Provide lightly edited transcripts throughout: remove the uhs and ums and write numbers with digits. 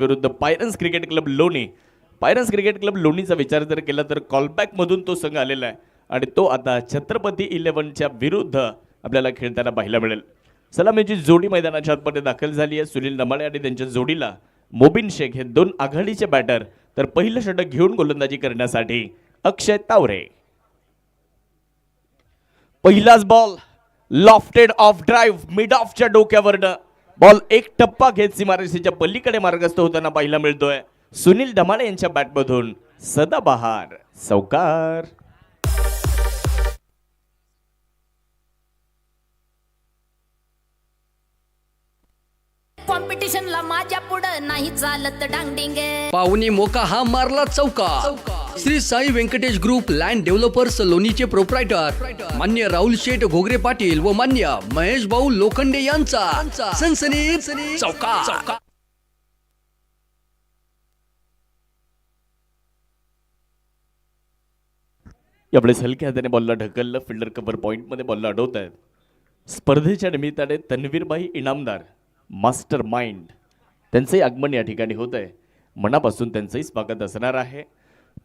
विरुद्ध पायरन्स cricket club लोणी. पायरन्स cricket club लोणीचा विचार जर केला तर कॉलबॅक मधून तो संघ आलेला आहे आणि तो आता छत्रपती 11च्या विरुद्ध आपल्याला खेळताना पाहायला मिळेल. सलामीची जोडी मैदानाच्या आतमध्ये दाखल झाली आहे. सुनील नमाळे आणि त्यांच्या जोडीला मोबिन शेख हे दोन आघाडीचे बॅटर, तर पहिलं षटक घेऊन गोलंदाजी करण्यासाठी अक्षय तावरे. पहिलाच ball lofted off drive mid ऑफच्या डोक्यावरनं बॉल एक टप्पा घेत सीमारेषेच्या पलीकडे मार्गस्थ होताना पाहायला मिळतोय. सुनील ढमाळे यांच्या बॅटमधून सदाबहार चौकार. कॉम्पिटिशनला माझ्या पुढं नाही चालत डांगडिंगे. पाहुणी मोका हा मारला चौका. Shri Sai Venkatesh group land developers लोणीचे प्रोप्रायटर मान्य राहुल शेठ घोगरे पाटील व मान्य महेश भाऊ लोखंडे यांचा सनसनी चौका. यावेळेस हलक्या हाताने बॉलला ढकललं. फिल्डर कव्हर पॉइंट मध्ये बॉलला अडवत आहेत. स्पर्धेच्या निमित्ताने तन्वीरबाई इनामदार मास्टर माइंड त्यांचंही आगमन या ठिकाणी होत आहे. मनापासून त्यांचंही स्वागत असणार आहे.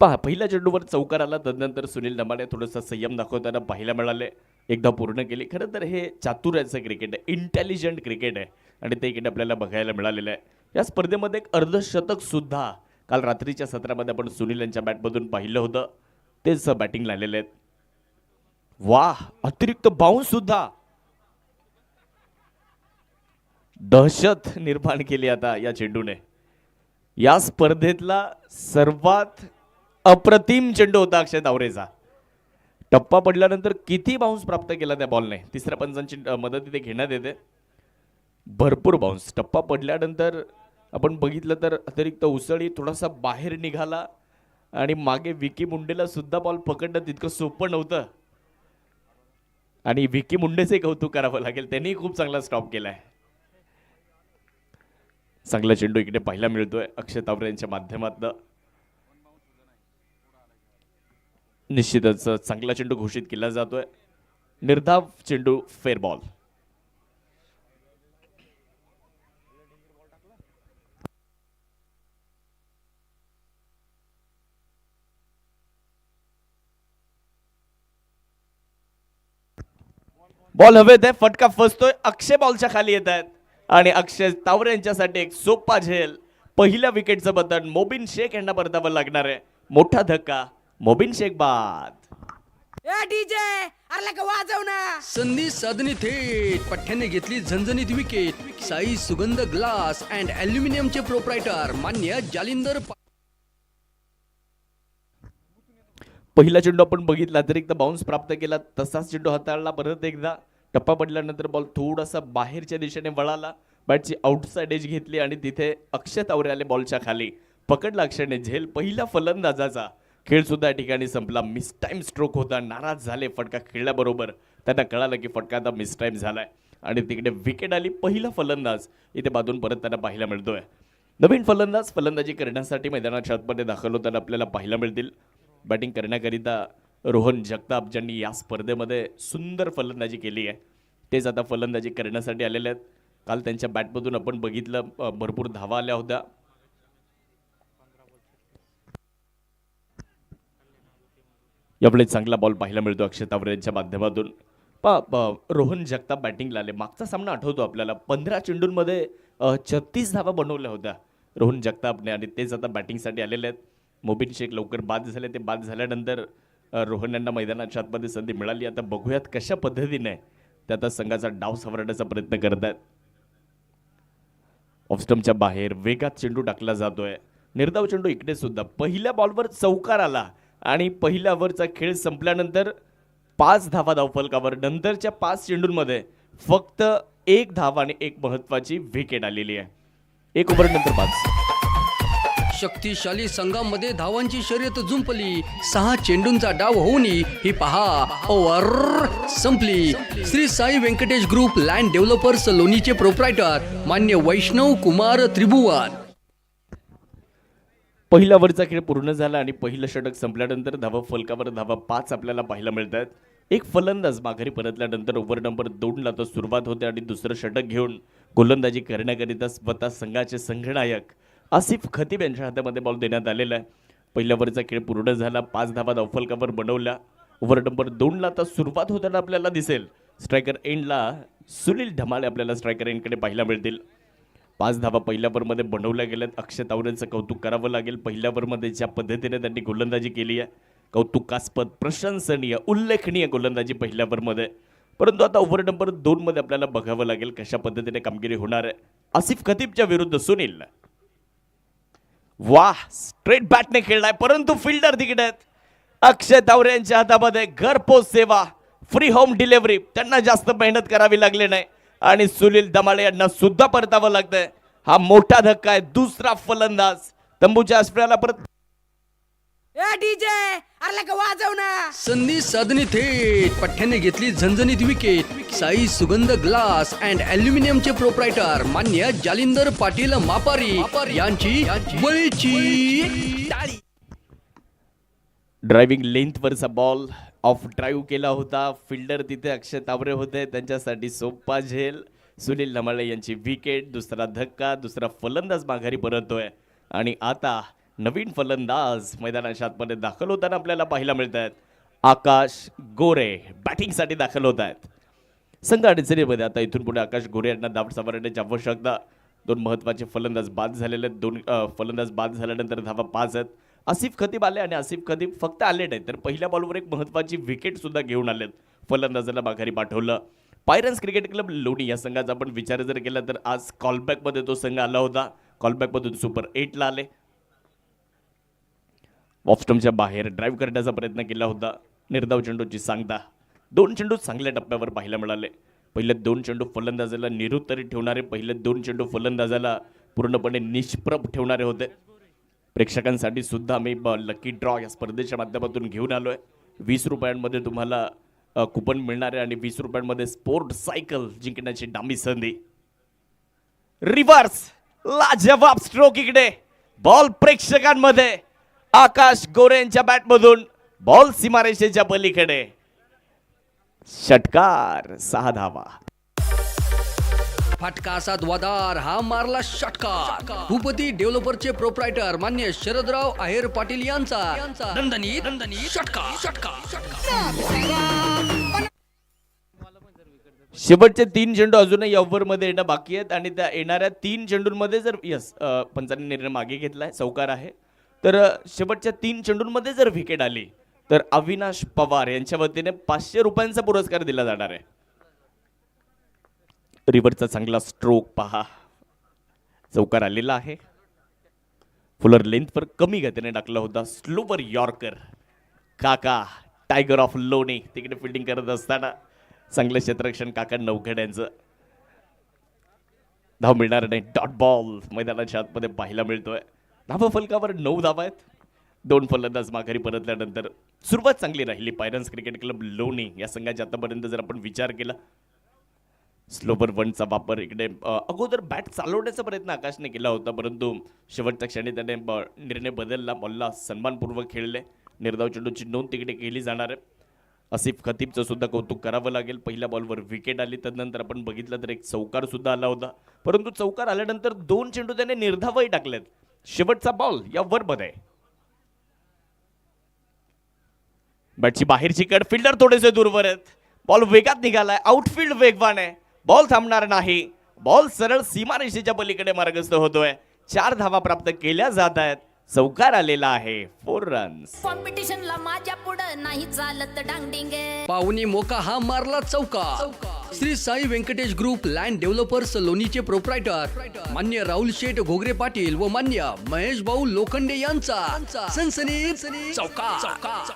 पहा, पहिल्या चेंडूवर चौकार आला, तदनंतर सुनील नमाळे थोडासा संयम दाखवताना पाहायला मिळाले. एकदा पूर्ण केली. खरं तर हे चातुर्याचं क्रिकेट आहे, इंटेलिजंट क्रिकेट आहे आणि ते इकडे आपल्याला बघायला मिळालेलं आहे. या स्पर्धेमध्ये एक अर्धशतक सुद्धा काल रात्रीच्या सत्रामध्ये आपण सुनील यांच्या बॅटमधून पाहिलं होतं. तेच बॅटिंगला आलेले आहेत. वाह, अतिरिक्त बाउन्स सुद्धा दहशत निर्माण केली आता या चेंडूने. या स्पर्धेतला सर्वात अप्रतिम चेंडू होता अक्षय तावरेचा. टप्पा पडल्यानंतर किती बाउन्स प्राप्त केला त्या बॉलने. तिसऱ्या पंचांची मदत इथे घेण्यात येते. भरपूर बाउन्स. टप्पा पडल्यानंतर आपण बघितलं तर अतिरिक्त उसळी, थोडासा बाहेर निघाला आणि मागे विकी मुंडेला सुद्धा बॉल पकडणं तितकं सोपं नव्हतं आणि विकी मुंडेचे कौतुक करावं लागेल, त्यांनी खूप चांगला स्टॉप केलाय. चांगला चेंडू इकडे पाहायला मिळतोय अक्षय तावरे यांच्या माध्यमातून. निश्चितच चांगला चेंडू घोषित केला जातोय. निर्धाव चेंडू, फेअर बॉल. बॉल हवेत आहे, फटका फसतोय. अक्षय बॉलच्या खाली येत आहेत आणि अक्षय तावरे यांच्यासाठी एक सोपा झेल. पहिल्या विकेटचं बटन मोबिन शेख यांना परतावं लागणार आहे. मोठा धक्का, मोबिन शेख बाद. संधी साधणी थेट पठ्ठ्याने घेतली झणझणीत विकेट. साई सुगंध ग्लास अँड अल्युमिनियमचे प्रोप्रायटर मान्य जालिंदर. पहिला चेंडू आपण बघितला, अतिरिक्त बाउन्स प्राप्त केला. तसाच चेंडू हाताळला परत एकदा. टप्पा पडल्यानंतर बॉल थोडासा बाहेरच्या दिशेने वळाला. बॅटची आउटसाइड एज घेतली आणि तिथे अक्षय तावरे आले बॉलच्या खाली. पकडला अक्षयने झेल. पहिला फलंदाजाचा खेळ सुद्धा या ठिकाणी संपला. मिस टाइम स्ट्रोक होता. नाराज झाले फटका खेळल्याबरोबर. त्यांना कळालं की फटका आता मिस टाइम झालाय आणि तिकडे विकेट आली. पहिला फलंदाज इथे बाजून परत त्यांना पाहायला मिळतोय. नवीन फलंदाज फलंदाजी करण्यासाठी मैदानाच्या आतमध्ये दाखल होताना आपल्याला पाहायला मिळतील. बॅटिंग करण्याकरिता रोहन जगताप, ज्यांनी या स्पर्धेमध्ये सुंदर फलंदाजी केली आहे, तेच आता फलंदाजी करण्यासाठी आलेले आहेत. काल त्यांच्या बॅटमधून आपण बघितलं भरपूर धावा आल्या होत्या. यावेळी चांगला बॉल पाहायला मिळतो अक्षय तावरे यांच्या माध्यमातून. रोहन जगताप बॅटिंगला आले. मागचा सामना आठवतो आपल्याला, 15 चेंडूंमध्ये 36 धावा बनवल्या होत्या रोहन जगतापने आणि तेच आता बॅटिंगसाठी आलेले आहेत. मोबिन शेख लवकर बाद झाले. ते बाद झाल्यानंतर रोहन यांना मैदानाच्या आतमध्ये संधी मिळाली. आता बघूयात कशा पद्धतीने ते आता संघाचा डाव सावरण्याचा प्रयत्न करत आहेत. ऑफस्टमच्या बाहेर वेगात चेंडू टाकला जातोय. निर्धाव चेंडू इकडे सुद्धा. पहिल्या बॉलवर चौकार आला आणि पहिल्या ओव्हरचा खेळ संपल्यानंतर 5 धावा धावफलकावर. नंतरच्या 5 चेंडूंमध्ये फक्त 1 धाव आणि एक महत्वाची विकेट आलेली आहे. 1 ओव्हर नंतर 5. शक्तिशाली संघामध्ये धावांची शर्यत जुंपली. 6 चेंडूंचा डाव होऊन ही पहा ओव्हर संपली. Shri Sai Venkatesh group land developers लोणीचे प्रोप्रायटर मान्य वैष्णव कुमार त्रिभुवन. पहिल्या ओव्हरचा खेळ पूर्ण झाला आणि पहिलं षटक संपल्यानंतर धावा फलकावर धावा 5 आपल्याला पाहायला मिळतात. एक फलंदाज माघारी परतल्यानंतर ओव्हर नंबर 2ला तो सुरुवात होते आणि दुसरं षटक घेऊन गोलंदाजी करण्याकरिता स्वतः संघाचे संघनायक आसिफ खतीब यांच्या हातामध्ये बॉल देण्यात आलेला आहे. पहिल्या ओव्हरचा खेळ पूर्ण झाला. 5 धावा धावफलकावर बनवल्या. ओव्हर नंबर 2ला आता सुरुवात होताना आपल्याला दिसेल. स्ट्रायकर एंडला सुनील ढमाळे आपल्याला स्ट्रायकर एंडकडे पाहायला मिळतील. 5 धावा पहिल्या ओव्हरमध्ये बनवल्या गेल्यात. अक्षय तावरेंचं कौतुक करावं लागेल. पहिल्या ओव्हरमध्ये ज्या पद्धतीने त्यांनी गोलंदाजी केली आहे, कौतुकास्पद, प्रशंसनीय, उल्लेखनीय गोलंदाजी पहिल्या ओव्हरमध्ये. परंतु आता ओव्हर नंबर 2मध्ये आपल्याला बघावं लागेल कशा पद्धतीने कामगिरी होणार आहे. आसिफ खतीबच्या विरुद्ध सुनील. वाह, स्ट्रेट बॅटने खेळलाय, परंतु फिल्डर तिकडे आहेत. अक्षय तावरे यांच्या हातामध्ये घरपोच सेवा, फ्री होम डिलिव्हरी. त्यांना जास्त मेहनत करावी लागली नाही आणि सुनील ढमाळे यांना सुद्धा परतावं लागतंय. हा मोठा धक्का आहे. दुसरा फलंदाज तंबूच्या आसपासला परत डीजे अरे लगा वाजव ना. संधी साधने थेट पठ्ठ्याने घेतली झणझणीत विकेट. साई सुगंध ग्लास अँड अल्युमिनियमचे प्रोप्रायटर मान्य जालिंदर पाटील मापारी यांची बळीची टाळी. ड्रायव्हिंग लेंथवरचा बॉल ऑफ ड्राईव्ह केला होता. फिल्डर तिथे अक्षय तावरे होते, त्यांच्यासाठी सोपा झेल. सुनील ढमाळे यांची विकेट. दुसरा धक्का. दुसरा फलंदाज माघारी परततोय आणि आता नवीन फलंदाज मैदानाच्या आतमध्ये दाखल होताना आपल्याला पाहायला मिळत आहेत. आकाश गोरे बॅटिंगसाठी दाखल होत आहेत. संघ अडचणीमध्ये आता इथून पुढे आकाश गोरे यांना दाब सावरण्याची आवश्यकता. 2 महत्त्वाचे फलंदाज बाद झालेले आहेत. 2 फलंदाज बाद झाल्यानंतर धावा 5 आहेत. आसिफ खतीब आले आणि आसिफ खतीब फक्त आले नाही तर पहिल्या बॉलवर एक महत्त्वाची विकेट सुद्धा घेऊन आलेत. फलंदाजाला माघारी पाठवलं. पायरन्स क्रिकेट क्लब लोणी या संघाचा आपण विचार जर केला तर आज कॉलबॅकमध्ये तो संघ आला होता. कॉलबॅकमधून सुपर 8ला आले. ऑफस्टमच्या बाहेर ड्राईव्ह करण्याचा प्रयत्न केला होता. निर्धाव चेंडूची सांगता. 2 चेंडू चांगल्या टप्प्यावर पाहायला मिळाले. पहिले 2 चेंडू फलंदाजाला निरुत्तरित ठेवणारे, पहिले 2 चेंडू फलंदाजाला पूर्णपणे निष्प्रभ ठेवणारे होते. प्रेक्षकांसाठी सुद्धा आम्ही लकी ड्रॉ या स्पर्धेच्या माध्यमातून घेऊन आलो आहे. 20 रुपयांमध्ये तुम्हाला कुपन मिळणार आहे आणि 20 रुपयांमध्ये स्पोर्ट सायकल जिंकण्याची डामी संधी. रिव्हर्स लाजवाब स्ट्रोक इकडे. बॉल प्रेक्षकांमध्ये. आकाश गोरे यांच्या बॅटमधून बॉल सीमारेषेच्या पलीकडे. षटकार. 6 धावा. फटका असा द्वादार हा मारला षटकार. भूपती डेव्हलपरचे प्रोप्रायटर मान्य शरदराव आहेर पाटील यांचा दणदणीत षटकार. शेवटचे 3 चेंडू अजूनही या ओव्हरमध्ये येणं बाकी आहेत आणि त्या येणाऱ्या 3 चेंडूंमध्ये जर पंचांनी निर्णय मागे घेतलाय, चौकार आहे, तर शेवटच्या 3 चेंडूंमध्ये जर विकेट आली तर अविनाश पवार यांच्या वतीने 500 रुपयांचा पुरस्कार दिला जाणार आहे. रिव्हरचा चांगला स्ट्रोक पहा. चौकार आलेला आहे. फुलर लेंथवर कमी गतीने टाकला होता. Slower yorker. काका टायगर ऑफ लोणी तिकडे फिल्डिंग करत असताना चांगलं क्षेत्ररक्षण काका नवघड यांचं. धाव मिळणार नाही. डॉट बॉल मैदानाच्या आतमध्ये पाहायला मिळतोय. धावा फलकावर 9 धावा आहेत. 2 फलंदाज माघारी परतल्यानंतर सुरुवात चांगली राहिली पायरन्स क्रिकेट क्लब लोणी या संघाच्या आतापर्यंत जर आपण विचार केला. स्लोवर 1चा वापर इकडे अगोदर बॅट चालवण्याचा प्रयत्न आकाशने केला होता, परंतु शेवटच्या क्षणी त्याने निर्णय बदलला. बॉलला सन्मानपूर्वक खेळले. निर्धाव चेंडूची नोंद तिकडे केली जाणार आहे. आसिफ खतीबचं सुद्धा कौतुक करावं लागेल. पहिल्या बॉलवर विकेट आली. त्यानंतर आपण बघितलं तर एक चौकार सुद्धा आला होता, परंतु चौकार आल्यानंतर 2 चेंडू त्याने निर्धावही टाकलेत. शेवटचा बॉल या ओव्हरमध्ये. बॅटची बाहेरची कड. फिल्डर थोडेसे दूरवर आहेत. बॉल वेगात निघालाय. आउटफील्ड वेगवान आहे. बॉल थांबणार नाही. बॉल सरळ सीमारेषेच्या पलीकडे मार्गस्थ होतोय. 4 धावा प्राप्त केल्या जात आहेत. चौकार आलेला आहे. 4 रन्स. कॉम्पिटिशनला माझ्या पुढं नाही चालत डांगडिंगे. पाहुणी मोका हा मारला चौकार. Shri Sai Venkatesh group land developers लोणीचे प्रोप्रायटर मान्य राहुल शेठ घोगरे पाटील व मान्य महेश भाऊ लोखंडे यांचा सनसनीत चौकार.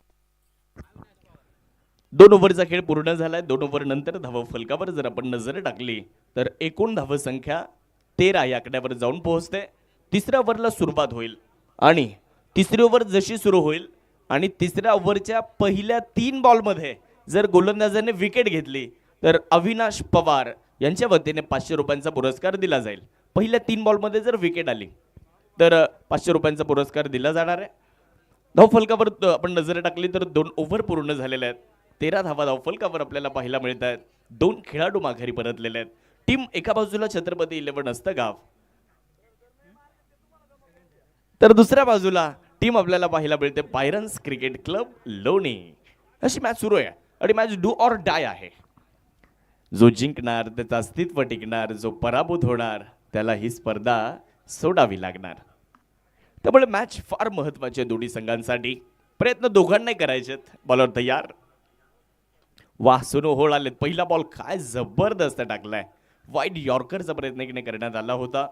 2 ओव्हरचा खेळ पूर्ण झालाय. 2 ओव्हर नंतर धावा फलकावर जर आपण नजर टाकली तर एकूण धाव संख्या 13 या आकड्यावर जाऊन पोहोचते. 3ऱ्या ओव्हरला सुरुवात होईल आणि 3री ओव्हर जशी सुरू होईल आणि 3ऱ्या ओव्हरच्या पहिल्या 3 बॉलमध्ये जर गोलंदाजाने विकेट घेतली तर अविनाश पवार यांच्या वतीने 500 रुपयांचा पुरस्कार दिला जाईल. पहिल्या 3 बॉलमध्ये जर विकेट आली तर 500 रुपयांचा पुरस्कार दिला जाणार आहे. धावफलकावर आपण नजर टाकली तर 2 ओव्हर पूर्ण झालेले आहेत. 13 धावा धावफलकावर आपल्याला पाहायला मिळत आहेत. 2 खेळाडू माघारी परतलेले आहेत. टीम एका बाजूला छत्रपती 11 असतं गाव तर दुसऱ्या बाजूला टीम आपल्याला पाहायला मिळते पायरन्स क्रिकेट क्लब लोणी. अशी मॅच सुरू आहे आणि मॅच डू ऑर डाय आहे. जो जिंकणार त्याचं अस्तित्व टिकणार, जो पराभूत होणार त्याला ही स्पर्धा सोडावी लागणार. त्यामुळे मॅच फार महत्वाची आहे दोन्ही संघांसाठी. प्रयत्न दोघांनाही करायचे. बॉलर तयार. वाह, सोनू ओहोळ आलेत. पहिला बॉल काय जबरदस्त टाकलाय. वाईड यॉर्करचा प्रयत्न करण्यात आला होता.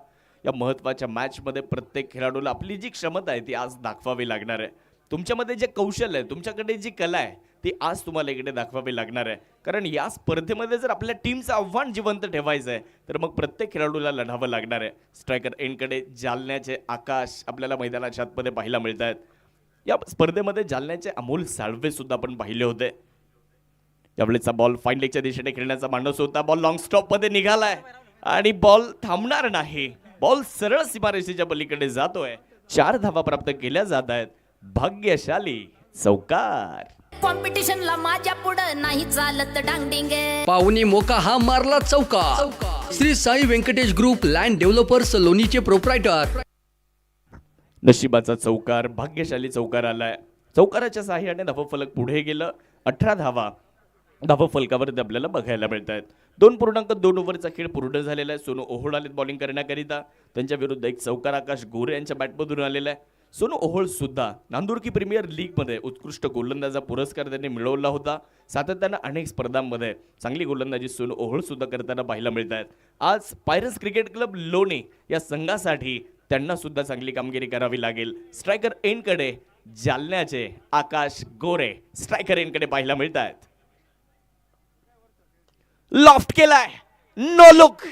या महत्वाच्या मॅचमध्ये प्रत्येक खेळाडूला आपली जी क्षमता आहे ती आज दाखवावी लागणार आहे. तुमच्यामध्ये जे कौशल्य आहे, तुमच्याकडे जी कला आहे ती आज तुम्हाला इकडे दाखवावी लागणार आहे. कारण या स्पर्धेमध्ये जर आपल्या टीमचं आव्हान जिवंत ठेवायचं आहे तर मग प्रत्येक खेळाडूला लढावं लागणार आहे. स्ट्रायकर एंडकडे जालन्याचे आकाश आपल्याला मैदानाच्या आतमध्ये पाहायला मिळत आहेत. या स्पर्धेमध्ये जालन्याचे अमोल साळवे सुद्धा आपण पाहिले होते. यावेळेचा बॉल फाईन लेगच्या दिशेने खेळण्याचा माणूस होता. बॉल लॉंग स्टॉप मध्ये निघालाय आणि बॉल थांबणार नाही. बॉल सरळ सीमारेषेच्या पलीकडे जातोय. 4 धावा प्राप्त केल्या जात आहेत. भाग्यशाली चौकार. कॉम्पिटिशनला माझ्या पुढं नाही चालत डांगडिंग. पाहुणी मोका हा मारला चौका. Shri Sai Venkatesh group land developers लोणीचे प्रोप्रायटर. नशिबाचा चौकार, भाग्यशाली चौकार आलाय. चौकाराच्या साहाय्याने धावफलक पुढे गेलं. 18 धावा धावफलकावर आपल्याला बघायला मिळत आहेत. 2.2 ओव्हरचा खेळ पूर्ण झालेला आहे. सोनू ओहोळ आलेत बॉलिंग करण्याकरिता. त्यांच्या विरुद्ध एक चौकार आकाश गोरे यांच्या बॅटमधून आलेला आहे. सोनू ओहोळ सुद्धा नांदुरकी प्रीमियर लीगमध्ये उत्कृष्ट गोलंदाजा पुरस्कार त्यांनी मिळवला होता. सातत्यानं अनेक स्पर्धांमध्ये चांगली गोलंदाजी सोनू ओहोळ सुद्धा करताना पाहायला मिळत आहेत. आज पायरन्स क्रिकेट क्लब लोणी या संघासाठी त्यांना सुद्धा चांगली कामगिरी करावी लागेल. स्ट्रायकर एंडकडे जालन्याचे आकाश गोरे स्ट्रायकर एंडकडे पाहायला मिळत आहेत. लॉफ्ट केलाय. No look.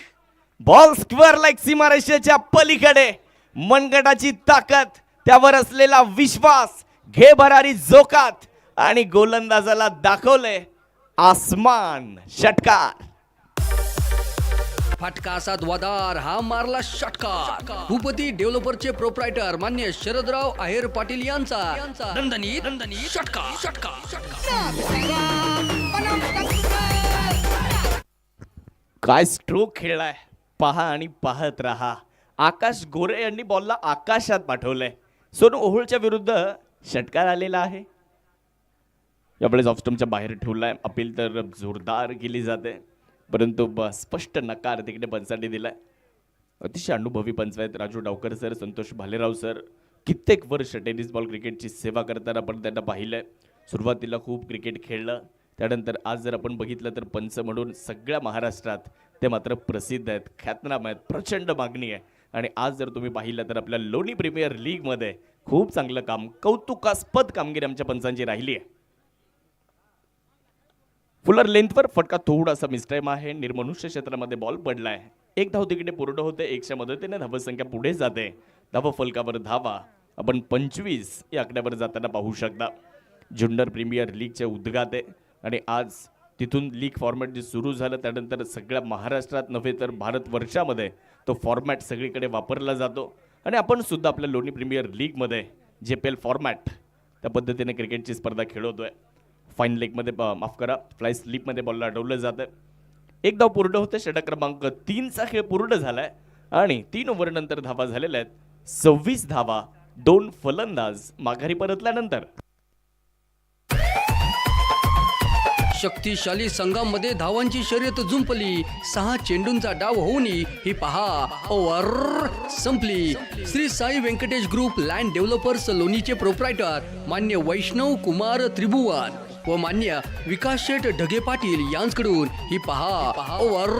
Ball square leg सीमारेषेच्या पलीकडे. मनगटाची ताकद, त्यावर असलेला विश्वास, घे भरारी जोकात आणि गोलंदाजाला दाखवले आसमान. षटकार. फटका असा द्वादार हा मारला षटकार. भूपती डेव्हलपरचे प्रोप्रायटर मान्य शरदराव आहेर पाटील यांचा दणदणीत षटकार. काय स्ट्रोक खेळलाय पहा आणि पाहत रहा. आकाश गोरे यांनी बॉलला आकाशात पाठवलंय. सोनू ओहोळच्या विरुद्ध षटकार आलेला आहे. यावेळेस ऑफस्टम्पच्या बाहेर ठेवलाय. अपील तर जोरदार केली जाते परंतु स्पष्ट नकार तिकडे पंचांनी दिलाय. अतिशय अनुभवी पंच आहेत राजू डावकर सर, संतोष भालेराव सर. कित्येक वर्ष टेनिस बॉल क्रिकेटची सेवा करताना आपण त्यांना पाहिलंय. सुरुवातीला खूप क्रिकेट खेळलं. त्यानंतर आज जर आपण बघितलं तर पंच म्हणून सगळ्या महाराष्ट्रात ते मात्र प्रसिद्ध आहेत, ख्यातनाम आहेत, प्रचंड मागणी आहे. आणि आज जर तुम्ही पाहिलं तर आपल्या लोणी प्रीमियर लीगमध्ये खूप चांगलं काम, कौतुकास्पद कामगिरी आमच्या पंचांची राहिली आहे. फुलर लेंथवर फटका थोडासा मिसटाईम आहे. निर्मनुष्य क्षेत्रामध्ये बॉल पडलाय. 1 धाव तिकडे पूर्ण होते. 1च्या मदतीने धावसंख्या पुढे जाते. धावफलकावर धावा आपण 25 या आकड्यावर जाताना पाहू शकता. जुन्नर प्रीमियर लीगचे उद्गाते आणि आज तिथून लीग फॉर्मॅट जे सुरू झालं त्यानंतर सगळ्या महाराष्ट्रात नव्हे तर भारतवर्षामध्ये तो फॉर्मॅट सगळीकडे वापरला जातो. आणि आपण सुद्धा आपल्या लोणी प्रीमियर लीगमध्ये JPL फॉर्मॅट त्या पद्धतीने क्रिकेटची स्पर्धा खेळवतोय. फाईन लेगमध्ये माफ करा फ्लाय स्लिपमध्ये बॉलला अडवलं जातं. 1 धाव पूर्ण होते. षटक क्रमांक 3चा खेळ पूर्ण झालाय आणि 3 ओव्हरनंतर धावा झालेल्या आहेत 26 धावा. 2 फलंदाज माघारी परतल्यानंतर. शक्तिशाली संघामध्ये धावांची शर्यत जुंपली. 6 चेंडूंचा डाव होऊन ही पहा ओव्हर संपली. Shri Sai Venkatesh group land developers लोणीचे प्रोप्रायटर मान्य वैष्णव कुमार त्रिभुवन व मान्य विकास शेठ ढगे पाटील यांच्याकडून ही पहा ओव्हर.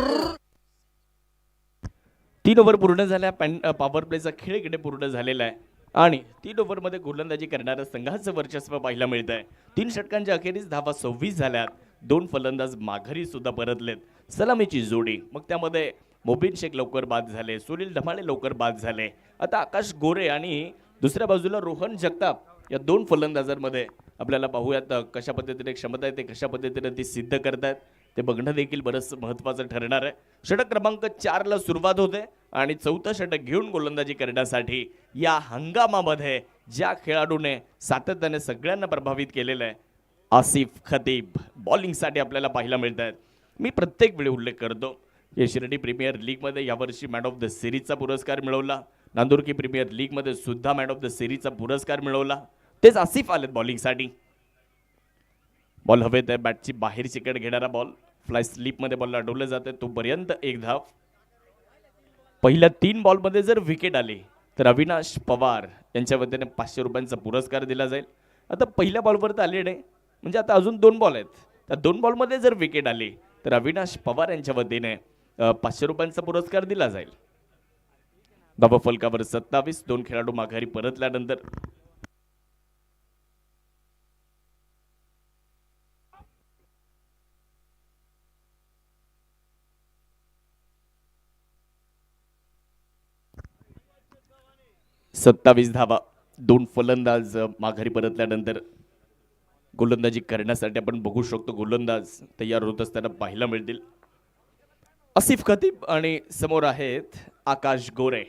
3 ओव्हर पूर्ण झाल्या. पॉवर प्लेचा खेळ इकडे पूर्ण झालेला आहे आणि 3 ओव्हरमध्ये गोलंदाजी करणाऱ्या संघाचं वर्चस्व पाहायला मिळत आहे. 3 षटकांच्या अखेरीस धावा 26 झाल्यात. 2 फलंदाज माघारी सुद्धा परतलेत. सलामीची जोडी, मग त्यामध्ये मोबिन शेख लवकर बाद झाले, सुनील ढमाळे लवकर बाद झाले. आता आकाश गोरे आणि दुसऱ्या बाजूला रोहन जगताप या 2 फलंदाजांमध्ये आपल्याला पाहूयात कशा पद्धतीने क्षमता आहे, ते कशा पद्धतीने ती सिद्ध करतायत ते बघणं देखील बरंच महत्त्वाचं ठरणार आहे. षटक क्रमांक 4ला सुरुवात होते आणि 4थं षटक घेऊन गोलंदाजी करण्यासाठी या हंगामामध्ये ज्या खेळाडूने सातत्याने सगळ्यांना प्रभावित केलेलं आहे आसिफ खतीब बॉलिंगसाठी आपल्याला पाहायला मिळत आहेत. मी प्रत्येक वेळी उल्लेख करतो, शिर्डी प्रीमियर लीगमध्ये यावर्षी मॅन ऑफ द सिरीजचा पुरस्कार मिळवला. नांदुरकी प्रीमियर लीग मध्ये सुद्धा मॅन ऑफ द सिरीजचा पुरस्कार मिळवला. तेच आसिफ आलेत बॉलिंगसाठी. बॉल हवेत आहे, बॅटची बाहेर चिकट घेणारा बॉल फ्लाय स्लिप मध्ये बॉलला अडवलं जाते. तोपर्यंत एक धाव. पहिल्या 3 बॉलमध्ये जर विकेट आली तर अविनाश पवार यांच्या वतीने 500 रुपयांचा पुरस्कार दिला जाईल. आता पहिल्या बॉलवर तर आले नाही, म्हणजे आता अजून 2 बॉल आहेत. त्या 2 बॉलमध्ये जर विकेट आली तर अविनाश पवार यांच्या वतीने 500 रुपयांचा पुरस्कार दिला जाईल. धावा फलकावर 27. 2 खेळाडू माघारी परतल्यानंतर सत्तावीस धावा. 2 फलंदाज माघारी परतल्यानंतर गोलंदाजी करण्यासाठी आपण बघू शकतो गोलंदाज तयार होत असताना पाहायला मिळतील. आसिफ खतीब आणि समोर आहेत आकाश गोरे.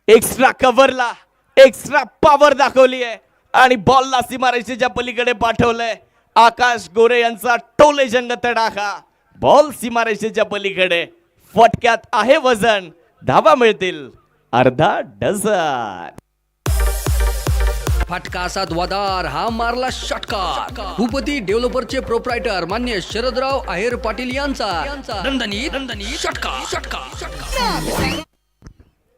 एक्स्ट्रा कव्हरला एक्स्ट्रा पॉवर दाखवली आहे आणि बॉलला सीमारेषेच्या पलीकडे पाठवलंय. आकाश गोरे यांचा टोले जंग तडाखा. बॉल सीमारेषेच्या पलीकडे, फटक्यात आहे वजन. धावा मिळतील अर्धा डझन. फटका असा द्वादार, हा मारला षटकार. भूपती डेव्हलपरचे प्रोप्रायटर मान्य शरदराव आहेर पाटील यांचा दणदणीत षटकार.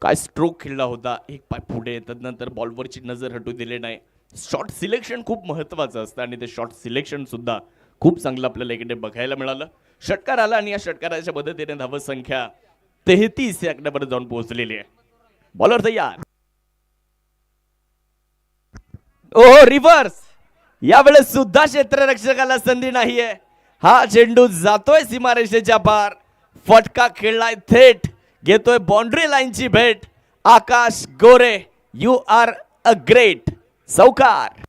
काय स्ट्रोक खेळला होता. एक पाय पुढे, तदनंतर बॉलवरची नजर हटू दिली नाही. शॉट सिलेक्शन खूप महत्वाचं असतं आणि ते शॉट सिलेक्शन सुद्धा खूप चांगलं आपल्याला इकडे बघायला मिळालं. षटकार आला आणि या षटकाराच्या मदतीने धाव संख्या 33 या आकड्यावर जाऊन पोहोचलेली आहे. बॉलर तयार. ओहो, रिव्हर्स. यावेळेस सुद्धा क्षेत्ररक्षकाला संधी नाहीये. हा चेंडू जातोय सीमारेषेच्या पार. फटका खेळलाय थेट, घेतोय बाउंड्री लाईनची भेट. आकाश गोरे, यू आर अ ग्रेट. सौकार.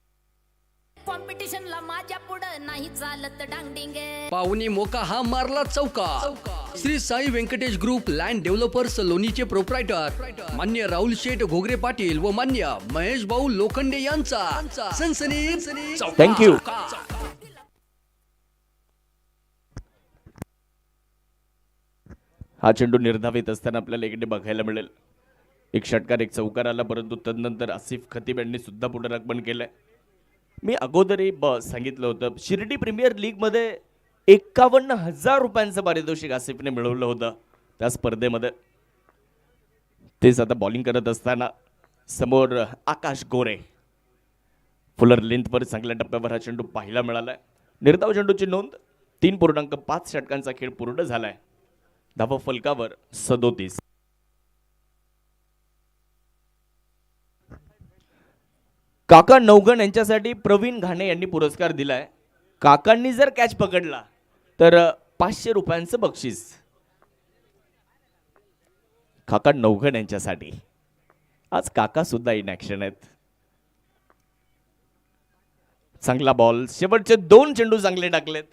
कॉम्पिटिशनला माझ्या पुढं नाही चालत डांगडिंगे. पाहुणी मोका, हा मारला चौका. Shri Sai Venkatesh group land developers लोणीचे प्रोप्रायटर मान्य राहुल शेठ घोगरे पाटील व मान्य महेश भाऊ लोखंडे यांचा सनसनीत थँक्यू. हा चेंडू निर्धावित असताना आपल्याला इकडे बघायला मिळेल. एक षटकार एक चौकार आला, परंतु तदनंतर आसिफ खतीब यांनी सुद्धा पुनरागमन केलंय. मी अगोदरही सांगितलं होतं, शिर्डी प्रीमियर लीग मध्ये 51,000 रुपयांचं पारितोषिक आसिफने मिळवलं होतं त्या स्पर्धेमध्ये. तेच आता बॉलिंग करत असताना समोर आकाश गोरे. फुलर लेंथवर चांगल्या टप्प्यावर हा चेंडू पाहायला मिळालाय. निर्धाव चेंडूची नोंद. 3.5 षटकांचा खेळ पूर्ण झालाय. धावा फलकावर 37. काका नवगण यांच्यासाठी प्रवीण घाणे यांनी पुरस्कार दिलाय. काकांनी जर कॅच पकडला तर 500 रुपयांचं बक्षीस काका नवगण यांच्यासाठी. आज काका सुद्धा इन ऍक्शन आहेत. चांगला बॉल. शेवटचे 2 चेंडू चांगले टाकलेत.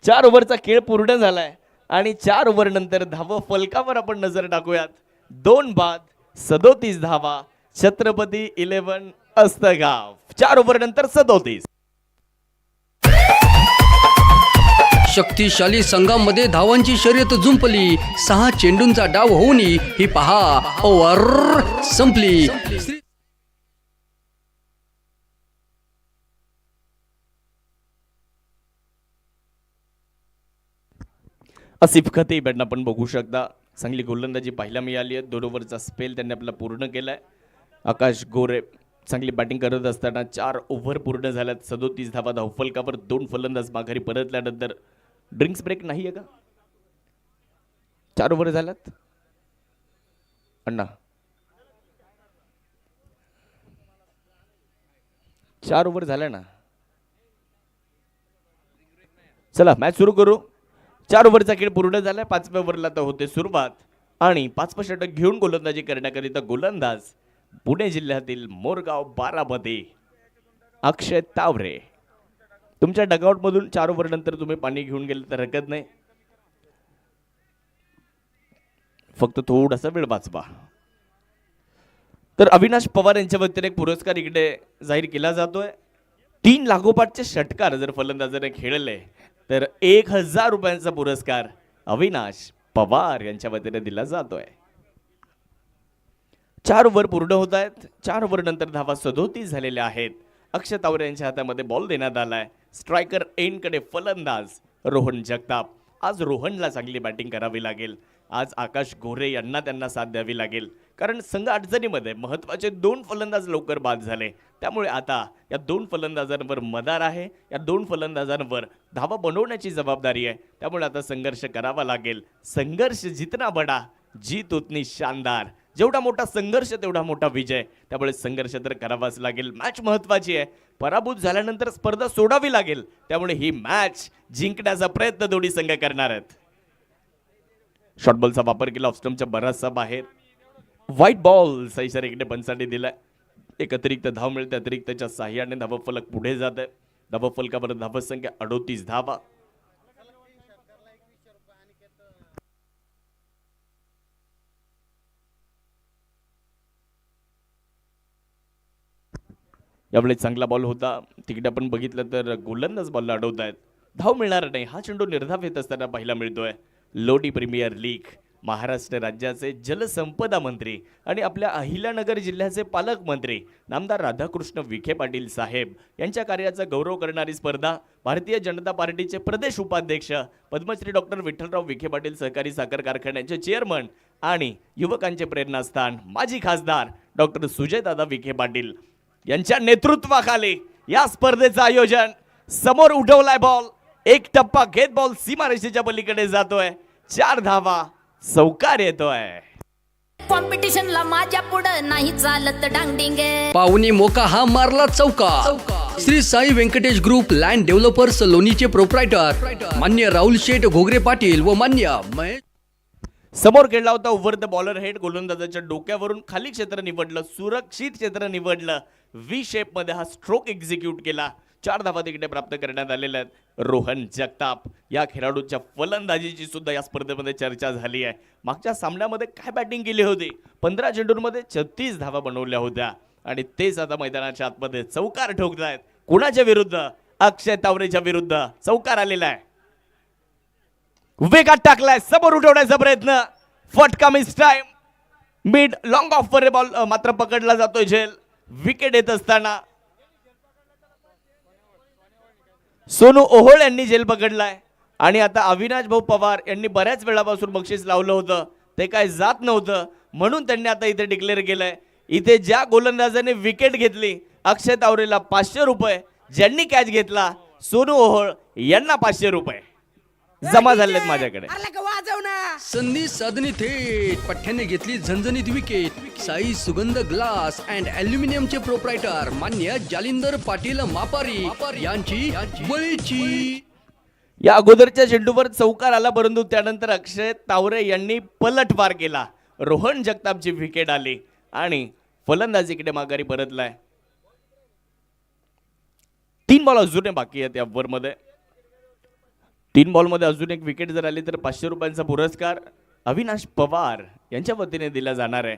4 ओव्हरचा खेळ पूर्ण झालाय आणि 4 ओव्हर नंतर धावा फलकावर आपण नजर टाकूयात. 2 बाद 37 धावा. छत्रपती 11 अस्तगाव. 4 ओव्हर नंतर 37. शक्तिशाली संघामध्ये धावांची शर्यत जुंपली. 6 चेंडूंचा डाव होऊन ही पहा ओव्हर संपली. आसिफ खतीब यांना आपण बघू शकता. चांगली गोलंदाजी पाहायला मिळाली आहे. 2 ओव्हरचा स्पेल त्यांनी आपला पूर्ण केलाय. आकाश गोरे चांगली बॅटिंग करत असताना 4 ओव्हर पूर्ण झाल्यात. 37 धावा धावफलकावर. 2 फलंदाज माघारी परतल्यानंतर ड्रिंक्स ब्रेक नाही आहे का? 4 ओव्हर झाल्यात अण्णा. 4 ओव्हर झाल्या ना. चला मॅच सुरू करू. 4 ओव्हरचा खेळ पूर्ण झालाय. 5व्या ओव्हरला तर होते सुरुवात आणि 5 षटक घेऊन गोलंदाजी करण्याकरिता गोलंदाज पुणे जिल्ह्यातील मोरगाव बारामती अक्षय तावरे. तुमच्या डगआउट मधून 4 ओव्हर नंतर तुम्ही पाणी घेऊन गेले तर हरकत नाही. फक्त थोडासा वेळ वाचवा. तर अविनाश पवार यांच्या वतीने एक पुरस्कार इकडे जाहीर केला जातोय. 3 लागोपाठचे षटकार जर फलंदाजाने खेळले तर 1,000 रुपयांचा पुरस्कार अविनाश पवार यांच्या वतीने दिला जातोय. 4 ओव्हर पूर्ण होत आहेत. 4 ओव्हर नंतर धावा 37 झालेल्या आहेत. अक्षय तावरे यांच्या हातामध्ये बॉल देण्यात आलाय. स्ट्रायकर एंडकडे फलंदाज रोहन जगताप. आज रोहनला चांगली बॅटिंग करावी लागेल. आज आकाश गोरे यांना त्यांना साथ द्यावी लागेल, कारण संघ अडचणीमध्ये महत्त्वाचे 2 फलंदाज लवकर बाद झाले. त्यामुळे आता या 2 फलंदाजांवर मदार आहे. या 2 फलंदाजांवर धावा बनवण्याची जबाबदारी आहे. त्यामुळे आता संघर्ष करावा लागेल. संघर्ष जितना बडा जीत उतनी शानदार. जेवढा मोठा संघर्ष तेवढा मोठा विजय. त्यामुळे संघर्ष तर करावाच लागेल. मॅच महत्त्वाची आहे. पराभूत झाल्यानंतर स्पर्धा सोडावी लागेल. त्यामुळे ही मॅच जिंकण्याचा प्रयत्न दोन्ही संघ करणार आहेत. शॉर्ट बॉलचा वापर केला ऑफस्टंपच्या बराचसा बाहेर. व्हाईट बॉल सैसर इकडे पंचाने दिलाय. एक अतिरिक्त धाव मिळते. अतिरिक्तच्या साह्याने धावफलक पुढे जात आहे. धावफलकावर धावसंख्या 38 धावा. यावेळी चांगला बॉल होता. तिकडे आपण बघितलं तर गोलंदाज बॉलला अडवत आहेत. धाव मिळणार नाही. हा चेंडू निर्धाव येत असताना पाहायला मिळतोय. लोटी प्रीमियर लीग महाराष्ट्र राज्याचे जलसंपदा मंत्री आणि आपल्या अहिल्यानगर जिल्ह्याचे पालकमंत्री नामदार राधाकृष्ण विखे पाटील साहेब यांच्या कार्याचा गौरव करणारी स्पर्धा भारतीय जनता पार्टीचे प्रदेश उपाध्यक्ष पद्मश्री डॉक्टर विठ्ठलराव विखे पाटील सहकारी साखर कारखान्याचे चेअरमन आणि युवकांचे प्रेरणास्थान माजी खासदार डॉक्टर सुजयदादा विखे पाटील यांच्या नेतृत्वाखाली या स्पर्धेचं आयोजन. समोर उठवलाय बॉल. एक टप्पा घेत बॉल सीमारेषेच्या पलीकडे जातोय. 4 धावा. चौकार येतोय. कॉम्पिटिशनला माझ्या पुढं नाही चालत डांगडिंगे. पाहुणी मोका हा मारला चौका. Shri Sai Venkatesh group land developers लोणीचे प्रोप्रायटर मान्य राहुल शेठ घोगरे पाटील व मान्य महेश. समोर खेळला होता ओव्हर द बॉलर हेड. गोलंदाजाच्या डोक्यावरून खाली क्षेत्र निवडलं. सुरक्षित क्षेत्र निवडलं. व्ही शेप मध्ये हा स्ट्रोक एक्झिक्यूट केला. 4 धावा तिकडे प्राप्त करण्यात आलेल्या आहेत. रोहन जगताप या खेळाडूच्या फलंदाजीची सुद्धा या स्पर्धेमध्ये चर्चा झाली आहे. मागच्या सामन्यामध्ये काय बॅटिंग केली होती. 15 चेंडूंमध्ये 36 धावा बनवल्या होत्या आणि तेच आता मैदानाच्या आतमध्ये चौकार ठोकत आहेत. कुणाच्या विरुद्ध? अक्षय तावरेच्या विरुद्ध चौकार आलेला आहे. वेगात टाकलाय. समोर उठवण्याचा प्रयत्न. फटका miss time. Mid long of वर बॉल मात्र पकडला जातोय. झेल. विकेट येत असताना सोनू ओहोळ यांनी झेल पकडलाय आणि आता अविनाश भाऊ पवार यांनी बऱ्याच वेळापासून बक्षीस लावलं होतं. ते काय जात नव्हतं म्हणून त्यांनी आता इथे डिक्लेअर केलंय. इथे ज्या गोलंदाजाने विकेट घेतली अक्षय तावरेला 500 रुपये. ज्यांनी कॅच घेतला सोनू ओहोळ यांना 500 रुपये जमा झालेत माझ्याकडे. अरे का वाजव ना. संधी साधणी थेट पठ्ठ्याने घेतली झणझणीत विकेट. साई सुगंध ग्लास अँड अल्युमिनियमचे प्रोप्रायटर मान्य जालिंदर पाटील मापारी यांची बळीची. या अगोदरच्या चेंडूवर चौकार आला परंतु त्यानंतर अक्षय तावरे यांनी पलटवार केला. रोहन जगतापची विकेट आली आणि फलंदाज इकडे माघारी परतलाय. 3 बॉल अजूनही बाकी आहेत या ओव्हरमध्ये. 3 बॉलमध्ये अजून एक विकेट जर आली तर 500 रुपयांचा पुरस्कार अविनाश पवार यांच्या वतीने दिला जाणार आहे.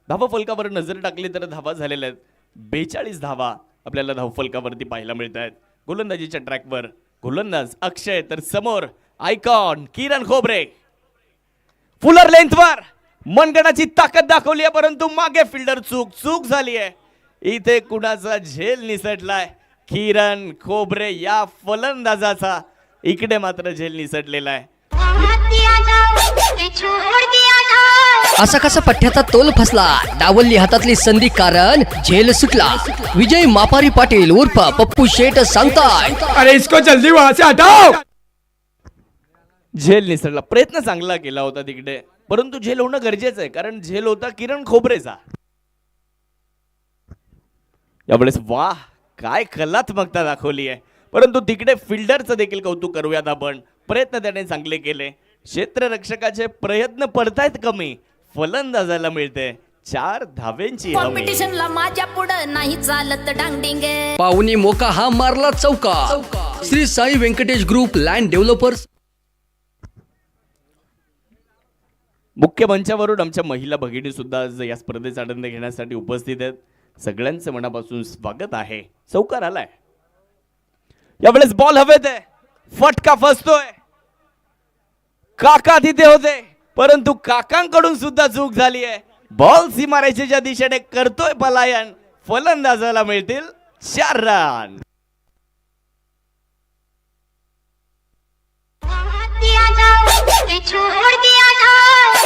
धावफलकावर नजर टाकली तर धावा झालेल्या आहेत. 42 धावा आपल्याला धावफलकावरती पाहायला मिळत आहेत. गोलंदाजीच्या ट्रॅकवर गोलंदाज अक्षय तर समोर आयकॉन किरण खोबरे. फुलर लेंथवर मनगणाची ताकद दाखवली आहे परंतु मागे फिल्डर चूक झाली आहे. इथे कुणाचा झेल निसटलाय. किरण खोबरे या फलंदाजाचा इकडे मात्र झेल निसटलेला आहे. असा कसा पठ्ठ्याचा तोल फसला. डावलली हातातली संधी कारण झेल सुटला. विजय मापारी पाटील उर्फ पप्पू शेठ सांगताय. अरे इसको जल्दी वहां से हटाओ. झेल निसटला. प्रयत्न चांगला केला होता तिकडे परंतु झेल होणं गरजेचं आहे कारण झेल होता किरण खोबरेचा. यावेळेस वाह काय कलात्मकता दाखवली आहे परंतु तिकडे फिल्डरचं देखील कौतुक करूयात आपण. प्रयत्न त्याने चांगले केले. क्षेत्ररक्षकाचे प्रयत्न पडतायत कमी. फलंदाजाला मिळते 4 धावेंची हमी. कॉम्पिटिशनला माझ्या पुढं नाही चालत डांगडिंगे. पाहुणी मोका हा मारला चौका. Shri Sai Venkatesh group land developers. मुख्य मंचावरून आमच्या महिला भगिनी सुद्धा आज या स्पर्धेचा आनंद घेण्यासाठी उपस्थित आहेत. सगळ्यांचं मनापासून स्वागत आहे. चौकार आलाय. यावेळेस बॉल हवेत आहे. फटका फसतोय. काका तिथे होते परंतु काकांकडून सुद्धा चूक झाली आहे. बॉल सीमारेषेच्या दिशेने करतोय पलायन. फलंदाजाला मिळतील 4 रन.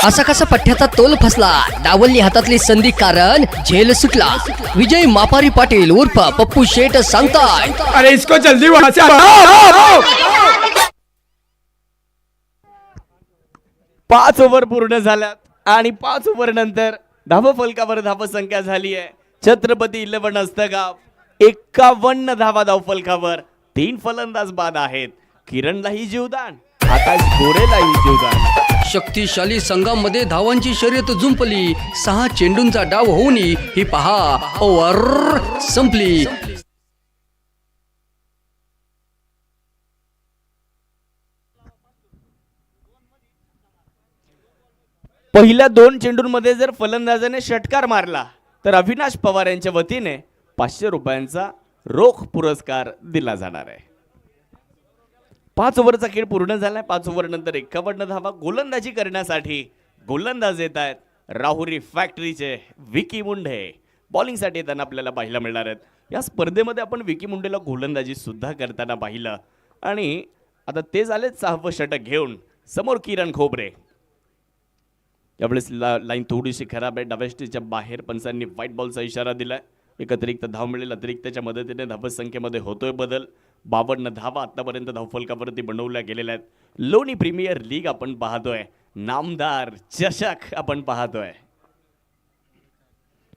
असा कसा पठ्याचा तोल फसला, डावलली हातातली संधी कारण झेल सुटला. विजय मापारी पाटील उर्फ पप्पू शेठ सांगताय, अरे इसको जल्दी वहां से हटाओ. 5 ओव्हर पूर्ण झाल्यात आणि 5 ओव्हर नंतर धाव फलकावर धावसंख्या झाली आहे छत्रपती 11 हस्तगाव 51 धावा धाव फलकावर. 3 फलंदाज बाद आहेत. किरणलाही जीवदान, आकाश गोरेलाही जीवदान. शक्तिशाली संघामध्ये धावांची शर्यत जुंपली. 6 चेंडूंचा डाव होऊन ही पहा ओव्हर संपली. पहिल्या 2 चेंडूंमध्ये जर फलंदाजाने षटकार मारला तर अविनाश पवार यांच्या वतीने 500 रुपयांचा रोख पुरस्कार दिला जाणार आहे. 5 ओव्हरचा खेळ पूर्ण झालाय. 5 ओव्हर नंतर 51 धावा. गोलंदाजी करण्यासाठी गोलंदाज येत आहेत राहुरी फॅक्टरीचे विकी मुंडे. बॉलिंगसाठी येताना आपल्याला पाहायला मिळणार आहेत. या स्पर्धेमध्ये आपण विकी मुंडेला गोलंदाजी सुद्धा करताना पाहिलं आणि आता ते झाले 6वं षटक घेऊन. समोर किरण खोबरे. यावेळेस लाईन थोडीशी खराब आहे. डाव्या बाहेर पंचांनी व्हाईट बॉलचा इशारा दिलाय. एकत्रित धाव मिळेल. अतिरिक्तच्या मदतीने धावसंख्येमध्ये होतोय बदल. 52 धावा आतापर्यंत धावफलकावरती बनवल्या गेलेल्या आहेत. लोणी प्रीमियर लीग आपण पाहतोय. नामदार चषक आपण पाहतोय.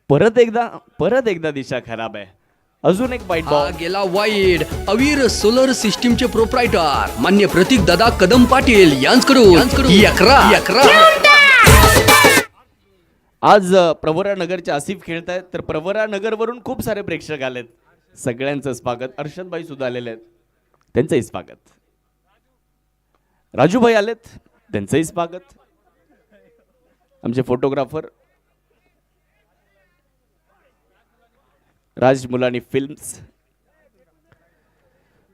परत एकदा दिशा खराब आहे. अजून एक वाईट बॉल गेला वाईड. अवीर सोलर सिस्टीमचे प्रोप्रायटर मान्य प्रतीक दादा कदम पाटील यांच्याकडून 11. आज प्रवरा नगरचे आसिफ खेळत आहेत तर प्रवरा नगरवरून खूप सारे प्रेक्षक आलेत. सगळ्यांचं स्वागत. अर्षदभाई सुद्धा आलेले आहेत, त्यांचंही स्वागत. राजूभाई आलेत, त्यांचंही स्वागत. आमचे फोटोग्राफर राज मुलानी फिल्म्स.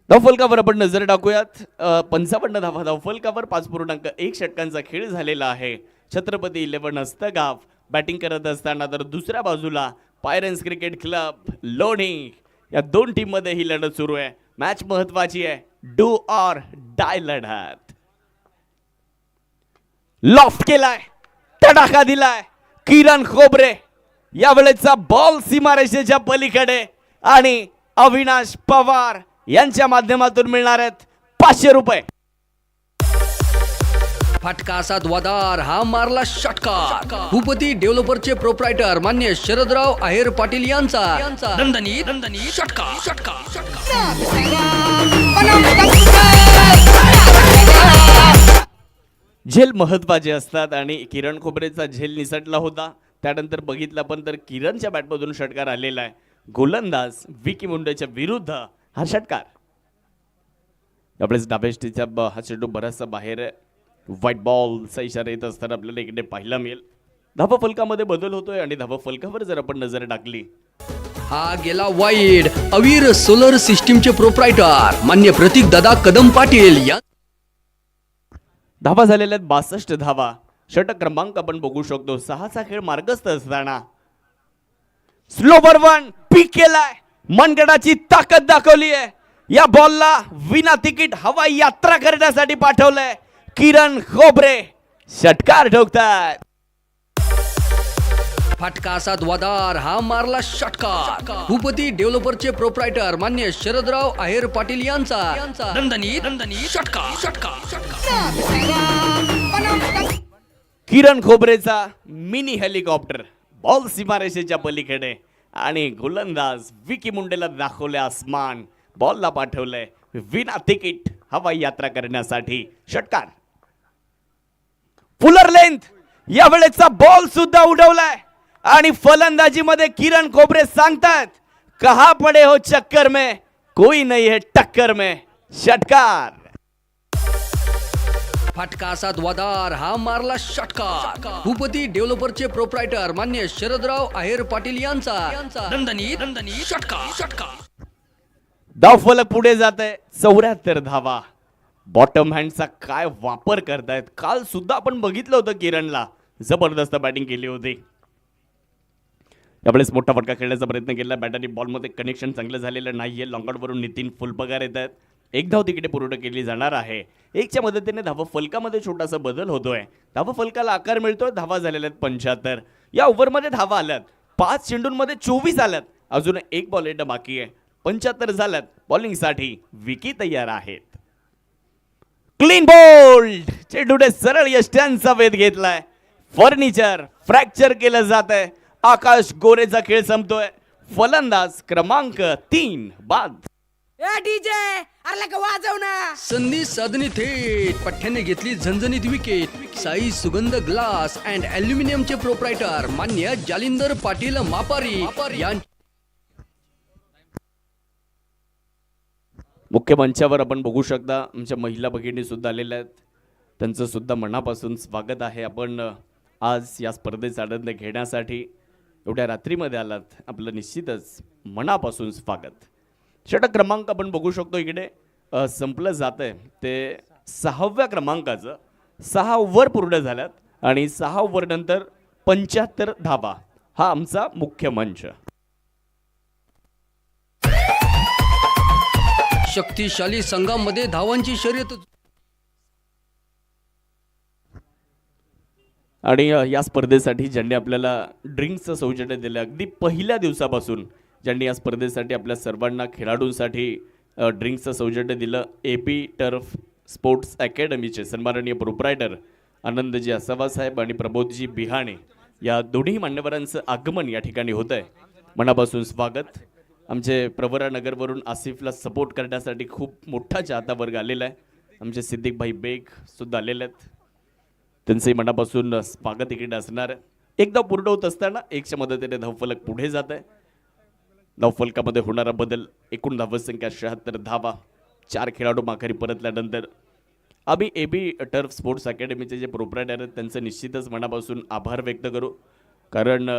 धावफलकावर आपण नजर टाकूयात. 55 धावा धावफलकावर 5.1 षटकांचा खेळ झालेला आहे. छत्रपती 11 हस्तगाव बॅटिंग करत असताना तर दुसऱ्या बाजूला पायरन्स क्रिकेट क्लब लोणी. या 2 टीम मध्ये ही लढत सुरू आहे. मॅच महत्वाची आहे. डू ऑर डाय लढत. लॉफ्ट केलाय, तडाखा दिलाय किरण खोबरे. यावेळेचा बॉल सीमारेषेच्या पलीकडे आणि अविनाश पवार यांच्या माध्यमातून मिळणार आहेत 500 रुपये. फटका असा द्वादार हा मारला षटकार. भूपती डेव्हलपरचे प्रोप्रायटर मान्य शरदराव आहेर पाटील यांचा दणदणीत षटकार. झेल महत्वाचे असतात आणि किरण खोबरेचा झेल निसटला होता. त्यानंतर बघितलं पण तर किरणच्या बॅटमधून षटकार आलेला आहे. गोलंदाज विकी मुंडेच्या विरुद्ध हा षटकार. यावेळेस डाबेस्टीचा हा चेंडू बराचसा बाहेर. व्हाईट बॉलचा इशारा येत असताना आपल्याला इकडे पाहायला मिळेल. धावफलकामध्ये बदल होतोय आणि धावफलकावर जर आपण नजर टाकली हा गेला वाईड. अवीर सोलर सिस्टीमचे प्रोप्रायटर मान्य प्रतीक दादा कदम पाटील या धावा झालेल्या आहेत 62 धावा. षटक क्रमांक आपण बघू शकतो. 6चा खेळ मार्गस्थ असताना स्लोवर 1 पीक केलाय. मनगडाची ताकद दाखवली आहे. या बॉलला विना तिकीट हवाई यात्रा करण्यासाठी पाठवलंय किरण खोबरे. षटकार ठोकतात. फटका असा द्वादार हा मारला षटकार. भूपती डेव्हलपरचे प्रोप्रायटर मान्य शरदराव आहेर पाटील यांचा दणदणीत षटकार. किरण खोबरेचा मिनी हेलिकॉप्टर बॉल सीमारेषेच्या पलीकडे आणि गोलंदाज विकी मुंडेला दाखवले आसमान. बॉलला पाठवलंय विना तिकीट हवाई यात्रा करण्यासाठी. षटकार. Fuller length. यावेळेचा बॉल सुद्धा उडवलाय आणि फलंदाजीमध्ये किरण खोबरे सांगतात कहा पडे हो चक्कर में कोई नहीं है टक्कर में. षटकार. फटका असा द्वादार हा मारला षटकार. भूपती डेव्हलपरचे प्रोप्रायटर मान्य शरदराव आहेर पाटील यांचा दणदणीत षटकार. धावफलक पुढे जात आहे. 74 धावा. बॉटम हँडचा काय वापर करतायत. काल सुद्धा आपण बघितलं होतं किरणला जबरदस्त बॅटिंग केली होती. यावेळेस मोठा फटका खेळण्याचा प्रयत्न केला. बॅट आणि बॉलमध्ये कनेक्शन चांगलं झालेलं नाहीये. लॉंगआउटवरून नितीन फुलपगार येत आहेत. एक धाव तिकडे पूर्ण केली जाणार आहे. एकच्या मदतीने धावा फलकामध्ये छोटासा बदल होतोय. धावा फलकाला आकार मिळतोय. धावा झालेल्या आहेत 75. या ओव्हरमध्ये धावा आल्यात 5 चेंडूंमध्ये 24 आल्यात. अजून एक बॉल येणं बाकी आहे. 75 झाल्यात. बॉलिंगसाठी विकी तयार आहेत. क्लीन बोल्ड चेंडूने सरळ यष्ट्यांचा वेध घेतलाय. फर्निचर फ्रॅक्चर केलं जात आहे. आकाश गोरेचा खेळ संपतोय. फलंदाज क्रमांक 3 बाद. ए डीजे अरे लगा वाजव ना. संधी साधणी थेट पठ्ठ्याने घेतली झणझणीत विकेट. साई सुगंध ग्लास अँड अल्युमिनियमचे प्रोप्रायटर मान्य जालिंदर पाटील मापारी यांच्या मुख्य मंचावर आपण बघू शकता आमच्या महिला भगिनी सुद्धा आलेल्या आहेत. त्यांचं सुद्धा मनापासून स्वागत आहे. आपण आज या स्पर्धेचा आनंद घेण्यासाठी एवढ्या रात्रीमध्ये आलात. आपलं निश्चितच मनापासून स्वागत. षटक क्रमांक आपण बघू शकतो इकडे संपलं जात आहे ते 6व्या क्रमांकाचं. 6 ओव्हर पूर्ण झाल्यात आणि 6 ओव्हर नंतर 75 धावा. हा आमचा मुख्य मंच. शक्तिशाली संघामध्ये धावांची शर्यत आणि या स्पर्धेसाठी ज्यांनी आपल्याला ड्रिंक्सचं सौजन्य दिलं अगदी पहिल्या दिवसापासून ज्यांनी या स्पर्धेसाठी आपल्या सर्वांना खेळाडूंसाठी ड्रिंक्सचं सौजन्य दिलं AP टर्फ स्पोर्ट्स अकॅडमीचे सन्माननीय प्रोप्रायटर आनंदजी असावा साहेब आणि प्रबोधजी बिहाणे या दोन्ही मान्यवरांचं आगमन या ठिकाणी होतं आहे. मनापासून स्वागत. आमचे प्रवरानगरवरून आसिफला सपोर्ट करण्यासाठी खूप मोठा चाहता वर्ग आलेला आहे. आमचे सिद्दीक भाई बेग सुद्धा आलेले आहेत. त्यांचंही मनापासून स्वागत इकडे असणार. एकदा पूर्ण होत असताना एकच्या मदतीने धावफलक पुढे जात आहे. धावफलकामध्ये होणारा बदल एकूण धावसंख्या 76 धावा. 4 खेळाडू माघारी परतल्यानंतर आम्ही AB टर्फ स्पोर्ट्स अकॅडमीचे जे प्रोप्रायटर आहेत त्यांचं निश्चितच मनापासून आभार व्यक्त करू. कारण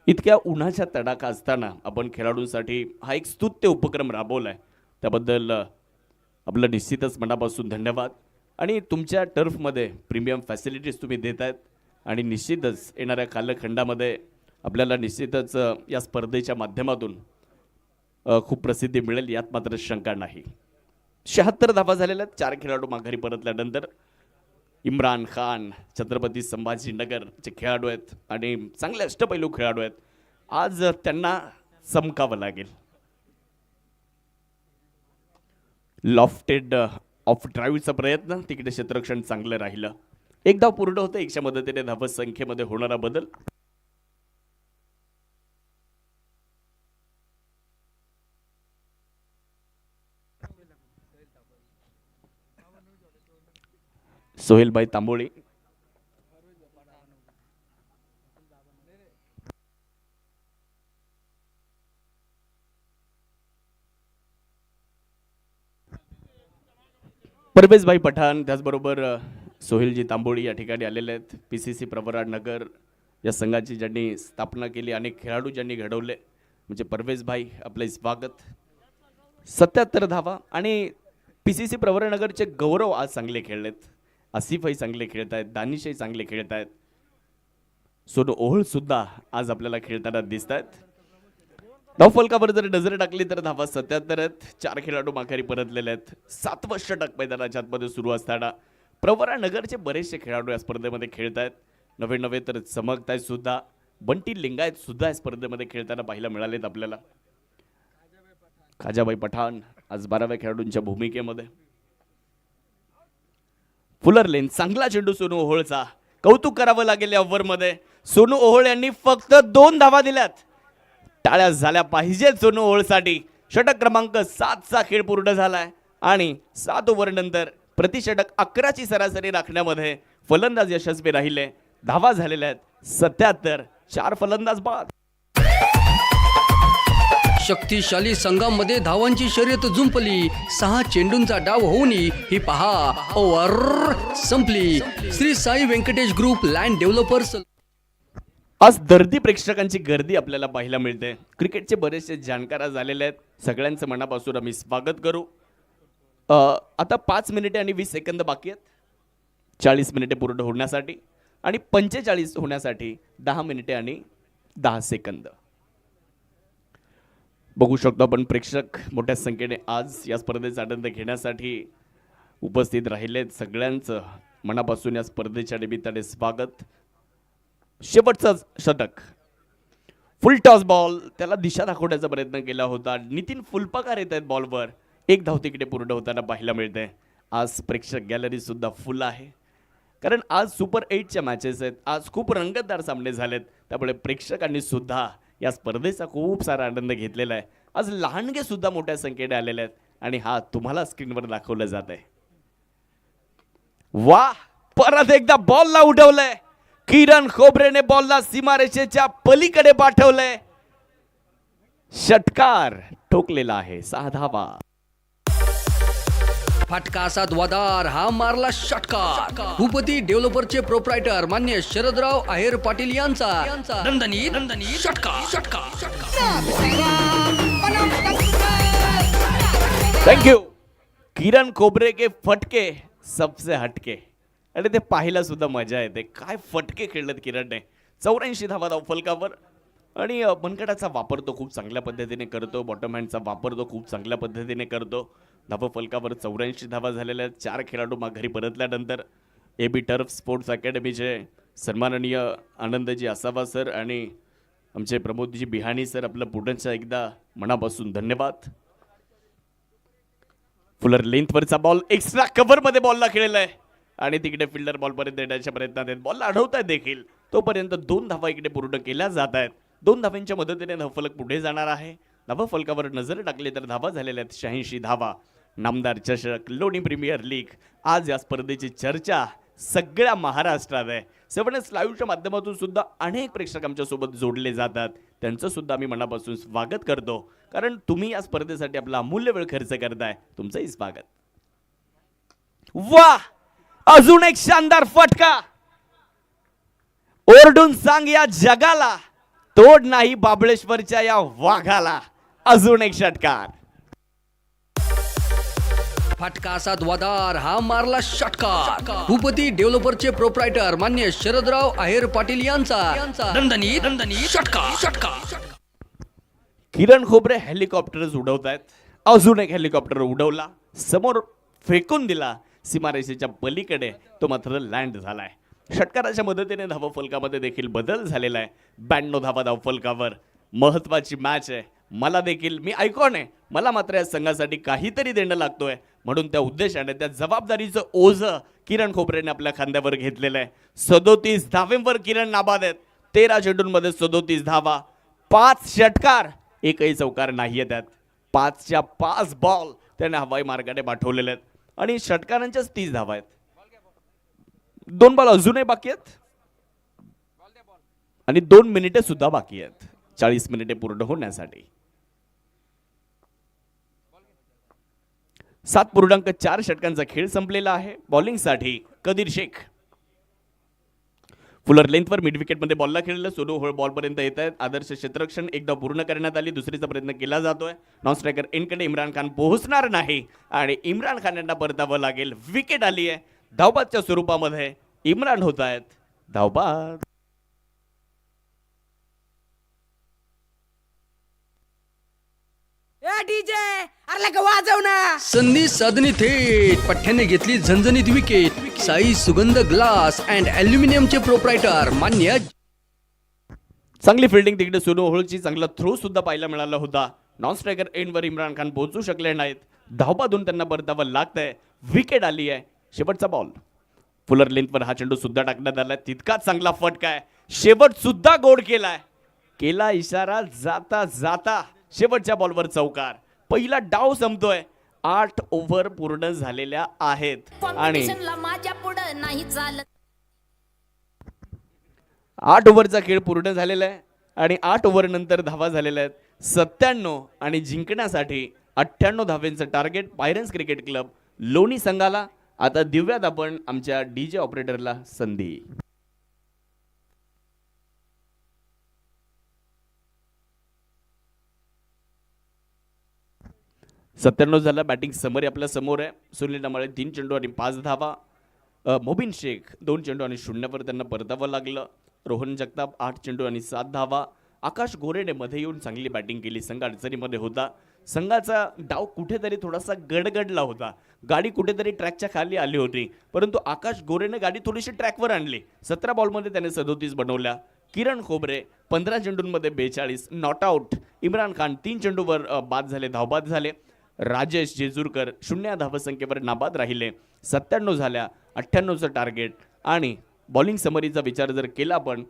इतक्या उन्हाच्या तडाखा असताना आपण खेळाडूंसाठी हा एक स्तुत्य उपक्रम राबवला आहे. त्याबद्दल आपलं निश्चितच मनापासून धन्यवाद. आणि तुमच्या टर्फमध्ये प्रीमियम फॅसिलिटीज तुम्ही देत आहेत आणि निश्चितच येणाऱ्या कालखंडामध्ये आपल्याला निश्चितच या स्पर्धेच्या माध्यमातून खूप प्रसिद्धी मिळेल यात मात्र शंका नाही. 76 धावा झालेल्या आहेत 4 खेळाडू माघारी परतल्यानंतर. इम्रान खान छत्रपती संभाजीनगरचे खेळाडू आहेत आणि चांगले अष्टपैलू खेळाडू आहेत. आज त्यांना चमकावं लागेल. लॉफ्टेड ऑफ ड्राईव्हचा प्रयत्न तिकडे क्षेत्ररक्षण चांगलं राहिलं. एक धाव पूर्ण होतं. एकच्या मदतीने धाव संख्येमध्ये होणारा बदल. सोहेलभाई तांबोळी परवेजभाई पठाण त्याचबरोबर सोहेलजी तांबोळी या ठिकाणी आलेले आहेत. PCC प्रवरानगर या संघाची ज्यांनी स्थापना केली अनेक खेळाडू ज्यांनी घडवले म्हणजे परवेजभाई आपले स्वागत. 77 धावा आणि PCC प्रवरानगरचे गौरव आज चांगले खेळलेत. आसिफही चांगले खेळत आहेत. दानिशही चांगले खेळत आहेत. सोनू ओहळ सुद्धा आज आपल्याला खेळताना दिसत आहेत. धावफलकावर जर नजर टाकली तर धावा 77 आहेत. 4 खेळाडू माघारी परतलेले आहेत. 7वं षटक मैदानाच्या आतमध्ये सुरू असताना प्रवरानगरचे बरेचसे खेळाडू या स्पर्धेमध्ये खेळत आहेत. नवे नवे तर चमकत आहेत सुद्धा. बंटी लिंगायत सुद्धा या स्पर्धेमध्ये खेळताना पाहायला मिळालेत आपल्याला. खाजाबाई पठाण आज 12व्या खेळाडूंच्या भूमिकेमध्ये. फुलर लेन चांगला चेंडू सोनू ओहोळचा. कौतुक करावं लागेल या ओव्हरमध्ये. सोनू ओहोळ यांनी फक्त 2 धावा दिल्यात. टाळ्या झाल्या पाहिजेत सोनू ओहोळसाठी. षटक क्रमांक 7चा खेळ पूर्ण झालाय आणि 7 ओव्हर नंतर प्रतिषटक 11ची सरासरी राखण्यामध्ये फलंदाज यशस्वी राहिले. धावा झालेल्या आहेत 77. 4 फलंदाज बाद. शक्तिशाली संघामध्ये धावांची शर्यत जुंपली. 6 चेंडूंचा डाव होऊनही ही पहा ओव्हर संपली. Shri Sai Venkatesh group land developers. आज दर्दी प्रेक्षकांची गर्दी आपल्याला पाहायला मिळते. क्रिकेटचे बरेचसे जाणकार आज आलेले आहेत. सगळ्यांचं मनापासून आम्ही स्वागत करू. आता 5 मिनिटे आणि 20 सेकंद बाकी आहेत. 40 मिनिटे पूर्ण होण्यासाठी आणि 45 होण्यासाठी 10 मिनिटे आणि 10 सेकंद. बघू शकतो आपण प्रेक्षक मोठ्या संख्येने आज या स्पर्धेचा आनंद घेण्यासाठी उपस्थित राहिलेत. सगळ्यांचं मनापासून या स्पर्धेच्या निमित्ताने स्वागत. शेवटचं षटक, फुल टॉस बॉल, त्याला दिशा दाखवण्याचा प्रयत्न केला होता. नितीन फुलपाकार येत आहेत बॉलवर. एक धाव तिकडे पूर्ण होताना पाहायला मिळते. आज प्रेक्षक गॅलरी सुद्धा फुल आहे, कारण आज सुपर 8च्या मॅचेस आहेत. आज खूप रंगतदार सामने झालेत, त्यामुळे प्रेक्षकांनी सुद्धा या स्पर्धेचा खूप सारा आनंद घेतलेला आहे. आज लहानगे सुद्धा मोठ्या संख्येने आलेले आहेत आणि हा तुम्हाला स्क्रीनवर दाखवलं जात आहे. वा, परत एकदा बॉलला उडवलंय. किरण खोबरेने बॉलला सीमारेषेच्या पलीकडे पाठवलंय. षटकार ठोकलेला आहे. 6 धावा. फटका असा द्वादार, हा मारला षटकार. भूपती डेव्हलपरचे प्रोप्रायटर मान्य शरदराव आहेर पाटील यांचा दणदणीत षटकार. थँक्यू. किरण खोबरे के फटके सबसे हटके, आणि ते पाहायला सुद्धा मजा येते. काय फटके खेळलेत किरणने. 84 धावा धावफलकावर, आणि मनगटाचा वापर तो खूप चांगल्या पद्धतीने करतो. बॉटम हँडचा वापर तो खूप चांगल्या पद्धतीने करतो. धावफलकावर 84 धावा झालेल्या आहेत. 4 खेळाडू माघारी परतल्यानंतर AB टर्फ स्पोर्ट्स अकॅडमीचे सन्माननीय आनंदजी असावा सर आणि आमचे प्रमोदजी बिहाणी सर, आपलं पुढच्या एकदा मनापासून धन्यवाद. फुलर लेंथवरचा बॉल एक्स्ट्रा कव्हरमध्ये बॉलला खेळलेला आहे आणि तिकडे फिल्डर बॉलपर्यंत देण्याच्या प्रयत्नात आहेत. बॉलला अडवत आहेत देखील. तोपर्यंत 2 धावा इकडे पूर्ण केल्या जात आहेत. 2 धावांच्या मदतीने धावफलक पुढे जाणार आहे. धावफलकावर नजर टाकली तर धावा झालेल्या आहेत 86 धावा. नामदार चषक, लोणी प्रीमियर लीग, आज या स्पर्धेची चर्चा सगळ्या महाराष्ट्रात आहे. 7S लाईव्हच्या माध्यमातून सुद्धा अनेक प्रेक्षक आमच्यासोबत जोडले जातात. त्यांचं सुद्धा मी मनापासून स्वागत करतो, कारण तुम्ही या स्पर्धेसाठी आपला अमूल्य वेळ खर्च करताय. तुमचंही स्वागत. वा, अजून एक शानदार फटका. ओरडून सांग या जगाला, तोड नाही बाबळेश्वरच्या या वाघाला. अजून एक षटकार. फटका असा द्वादार, हा मारला षटकार. भूपती डेव्हलपरचे प्रोप्रायटर मान्य शरदराव आहेर पाटील यांचा दणदणीत षटकार. किरण खोबरे हेलिकॉप्टरच उडवत आहेत. अजून एक हेलिकॉप्टर उडवला, समोर फेकून दिला सीमारेषेच्या पलीकडे. तो मात्र लँड झालाय. षटकाराच्या मदतीने धावफलकामध्ये देखील बदल झालेला आहे. 92 धावा धावफलकावर. महत्वाची मॅच आहे. मला देखील, मी आयकॉन आहे, मला मात्र या संघासाठी काहीतरी देणं लागतोय, म्हणून त्या उद्देशाने, त्या जबाबदारीचं ओझं किरण खोबरेने आपल्या खांद्यावर घेतलेलं आहे. 37 धावेंवर किरण नाबाद आहेत. 13 चेंडूंमध्ये 37 धावा, 5 षटकार, एकही चौकार नाहीये त्यात. 5च्या 5 बॉल त्याने हवाई मार्गाने पाठवलेले आहेत आणि षटकारांच्याच 30 धावा आहेत. 2 बॉल अजूनही बाकी आहेत आणि 2 मिनिटे सुद्धा बाकी आहेत 40 मिनिटे पूर्ण होण्यासाठी. 7.4 षटकांचा खेळ संपलेला आहे. बॉलिंगसाठी कदीर शेख. फुलर लेंथवर मिड विकेटमध्ये बॉलला खेळलं. सोनू होळ बॉलपर्यंत येत आहेत. आदर्श क्षेत्ररक्षण एकदा पूर्ण करण्यात आली. दुसरीचा प्रयत्न केला जातोय. नॉन स्ट्रायकर एंडकडे इम्रान खान पोहोचणार नाही आणि इम्रान खान यांना परतावं लागेल. विकेट आली आहे. धावबादच्या स्वरूपामध्ये इम्रान होत आहेत धावबाद. ए डीजे, अरे का वाजव ना. संधी साधणी थेट, पठ्ठ्याने घेतली झणझणीत विकेट. साई सुगंध ग्लास अँड अल्युमिनियमचे प्रोप्रायटर मान्य. चांगली फिल्डिंग तिकडे सोनू होळची. चांगला थ्रो सुद्धा पाहायला मिळाला होता. नॉन स्ट्रायकर एंडवर इम्रान खान पोहोचू शकले नाहीत. धावबादून त्यांना परतावं लागतंय. विकेट आली आहे. शेवटचा बॉल. फुलर लेंथवर हा चेंडू सुद्धा टाकण्यात आलाय. तितकाच चांगला फटका आहे. शेवट सुद्धा गोड केलाय. केला इशारा जाता जाता. शेवटच्या बॉलवर चौकार. पहिला डाव संपतोय. 8 ओव्हर पूर्ण झालेल्या आहेत आणि कॉम्पिटिशनला माझ्या पुढं नाही चालत. 8 ओव्हरचा खेळ पूर्ण झालेला आहे आणि 8 ओव्हर नंतर धावा झालेल्या आहेत 97 आणि जिंकण्यासाठी 98 धावेंचं टार्गेट पायरन्स क्रिकेट क्लब लोणी संघाला. आता देऊयात आपण आमच्या डीजे ऑपरेटरला संधी. 97 झाला. बॅटिंग समरी आपल्या समोर आहे. सुनील नामाळे 3 चेंडू आणि 5 धावा. मोबिन शेख 2 चेंडू आणि 0 वर त्यांना परतावं लागलं. रोहन जगताप 8 चेंडू आणि 7 धावा. आकाश गोरेने मध्ये येऊन चांगली बॅटिंग केली. संघ अडचणीमध्ये होता. संघाचा डाव कुठेतरी थोडासा गडगडला होता. गाडी कुठेतरी ट्रॅकच्या खाली आली होती, परंतु आकाश गोरेने गाडी थोडीशी ट्रॅकवर आणली. 17 बॉलमध्ये त्याने 37 बनवल्या. किरण खोबरे 15 चेंडूंमध्ये 42 नॉट आउट. इम्रान खान 3 चेंडूवर बाद झाले, धावबाद झाले. राजेश जेजूरकर 0 धावसंख्येवर नाबाद राहिले. 97 झाल्या, 98चं टार्गेट. आणि बॉलिंग समरीचा विचार जर केला आपण,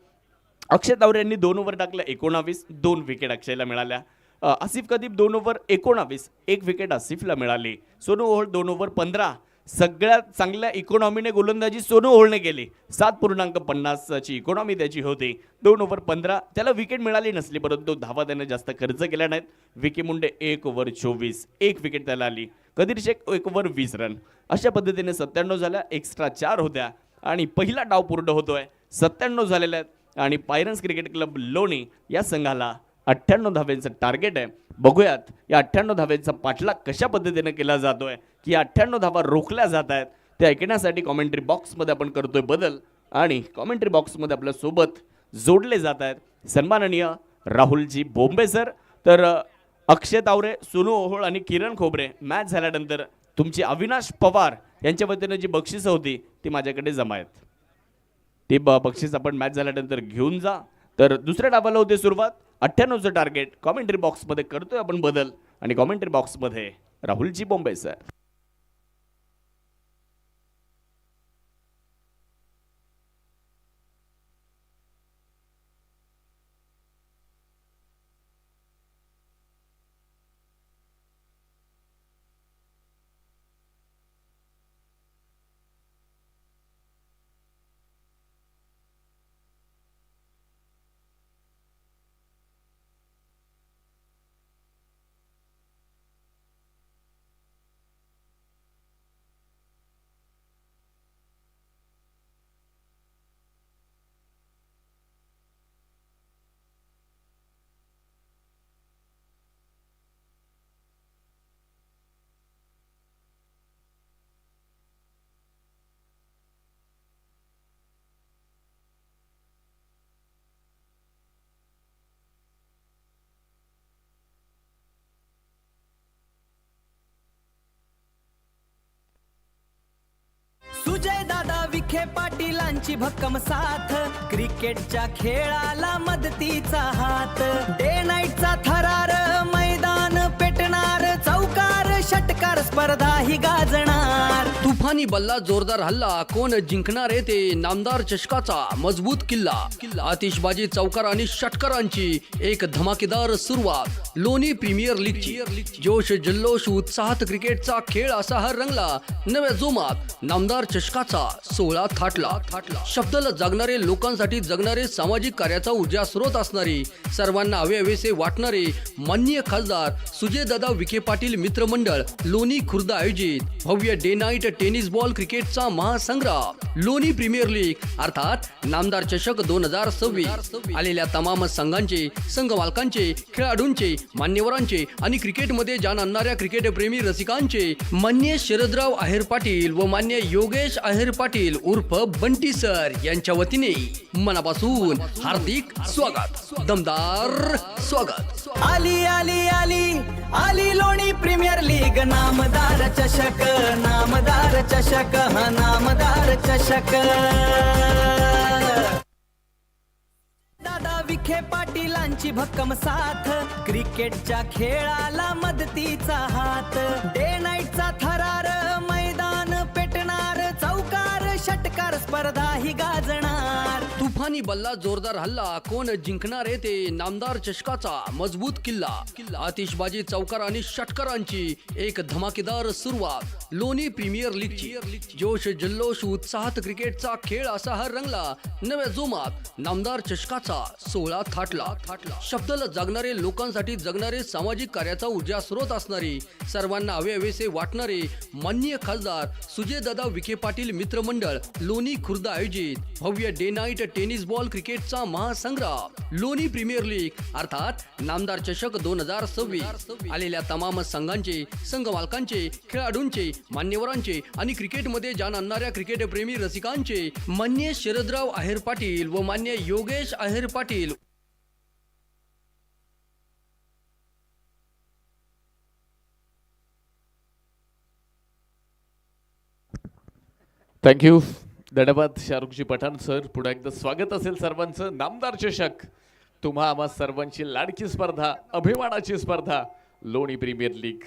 अक्षय तावरे यांनी 2 ओव्हर टाकल्या 19, 2 विकेट अक्षयला मिळाल्या. आसिफ कदीब 2 ओव्हर 19, 1 विकेट आसिफला मिळाली. सोनू ओहोळ 2 ओव्हर 15. सगळ्यात चांगल्या इकॉनॉमीने गोलंदाजी सोनू ओहोळने केली. 7.50ची इकॉनॉमी त्याची होती. 2 ओव्हर 15. त्याला विकेट मिळाली नसली, परंतु धावा त्याने जास्त खर्च केल्या नाहीत. विकी मुंडे 1 ओव्हर 24, 1 विकेट त्याला आली. Qadir Shaikh 1 over 20 run. अशा पद्धतीने 97 झाल्या, एक्स्ट्रा 4 होत्या आणि पहिला डाव पूर्ण होतोय. 97 झालेल्या आहेत आणि पायरन्स क्रिकेट क्लब लोणी या संघाला 98 धाव्यांचं टार्गेट आहे. बघूयात या 98 धाव्यांचा पाठलाग कशा पद्धतीने केला जातोय, की 98 धावा रोखल्या जात आहेत ते ऐकण्यासाठी कॉमेंट्री बॉक्समध्ये आपण करतोय बदल. आणि कॉमेंट्री बॉक्समध्ये आपल्या सोबत जोडले जात आहेत सन्माननीय राहुलजी बोंबे सर. तर अक्षय तावरे, सोनू ओहोळ आणि किरण खोबरे मॅच झाल्यानंतर तुमची अविनाश पवार यांच्या वतीनं जी बक्षिसं होती ती माझ्याकडे जमा आहेत. ती बक्षीस आपण मॅच झाल्यानंतर घेऊन जा. तर दुसऱ्या डावाला होते सुरुवात. 98चं टार्गेट. कॉमेंट्री बॉक्समध्ये करतोय आपण बदल आणि कॉमेंट्री बॉक्समध्ये राहुलजी बोंबे सर. सुजय दादा विखे पाटीलांची भक्कम साथ, क्रिकेटच्या खेळाला मदतीचा हात. डे नाईटचा थरार, मैदान पेटणार, चौकार षटकार स्पर्धा ही गाजणार. तुफानी बल्ला जोरदार हल्ला, कोण जिंकणार आहे ते नामदार चषकाचा मजबूत किल्ला. आतिषबाजी चौकार आणि षटकारांची एक धमाकेदार सुरुवात. लोणी प्रीमियर लीगची जोश जल्लोष उत्साहात क्रिकेटचा खेळ असा हा रंगला. नव्या जोमात नामदार चषकाचा सोहळा थाटला. शब्दाला जागणारे, लोकांसाठी जगणारे, सामाजिक कार्याचा ऊर्जा स्रोत असणारी, सर्वांना हवे हवेसे वाटणारे माननीय खासदार सुजयदादा विखे पाटील मित्रमंडळ लोणी खुर्द आयोजित भव्य डे नाईट टेनिस बॉल क्रिकेटचा महासंग्राम. लोणी प्रीमियर लीग अर्थात नामदार चषक 2026 आलेल्या तमाम संघांचे, संघ मालकांचे, खेळाडूंचे, मान्यवरांचे आणि क्रिकेटमध्ये जाण आणणाऱ्या क्रिकेट प्रेमी रसिकांचे मान्य शरदराव आहेर पाटील व मान्य योगेश आहेर पाटील उर्फ बंटी सर यांच्या वतीने मनापासून हार्दिक स्वागत, दमदार स्वागत. आली आली आली आली लोणी प्रीमियर लीग, नामदार चषक, नामदार चषक, हा नामदार चषक. दादा विखे पाटीलांची भक्कम साथ, क्रिकेटच्या खेळाला मदतीचा हात. डे नाईटचा थरार, मैदान पेटणार, चौकार षटकार स्पर्धा ही गाजणार. तुफानी बल्ला जोरदार हल्ला, कोण जिंकणार आहे ते नामदार चषकाचा मजबूत किल्ला. आतिषबाजी चौकार आणि षटकारांची एक धमाकेदार सुरुवात. लोणी प्रीमियर लीगची जोश जल्लोष उत्साहात क्रिकेटचा खेळ असा हा रंगला. नव्या जोमात नामदार चषकाचा सोहळा थाटला. शब्दाला जागणारे, लोकांसाठी जगणारे, सामाजिक कार्याचा ऊर्जा स्रोत असणारी, सर्वांना हवे हवेसे वाटणारे माननीय खासदार सुजयदादा विखे पाटील मित्रमंडळ लोणी खुर्द आयोजित भव्य डे नाईट टेनिस बॉल क्रिकेटचा महासंग्राम. लोणी प्रीमियर लीग अर्थात नामदार चषक 2026 आलेल्या तमाम संघांचे, संघ मालकांचे, खेळाडूंचे, मान्यवरांचे आणि क्रिकेटमध्ये जाण आणणाऱ्या क्रिकेट प्रेमी रसिकांचे मान्य शरदराव आहेर पाटील व मान्य योगेश आहेर पाटील थँक्यू. धन्यवाद शाहरुखजी पठाण सर. पुन्हा एकदा स्वागत असेल सर्वांचं. नामदार चषक तुम्हा आम्हा सर्वांची लाडकी स्पर्धा, अभिमानाची स्पर्धा, लोणी प्रीमियर लीग.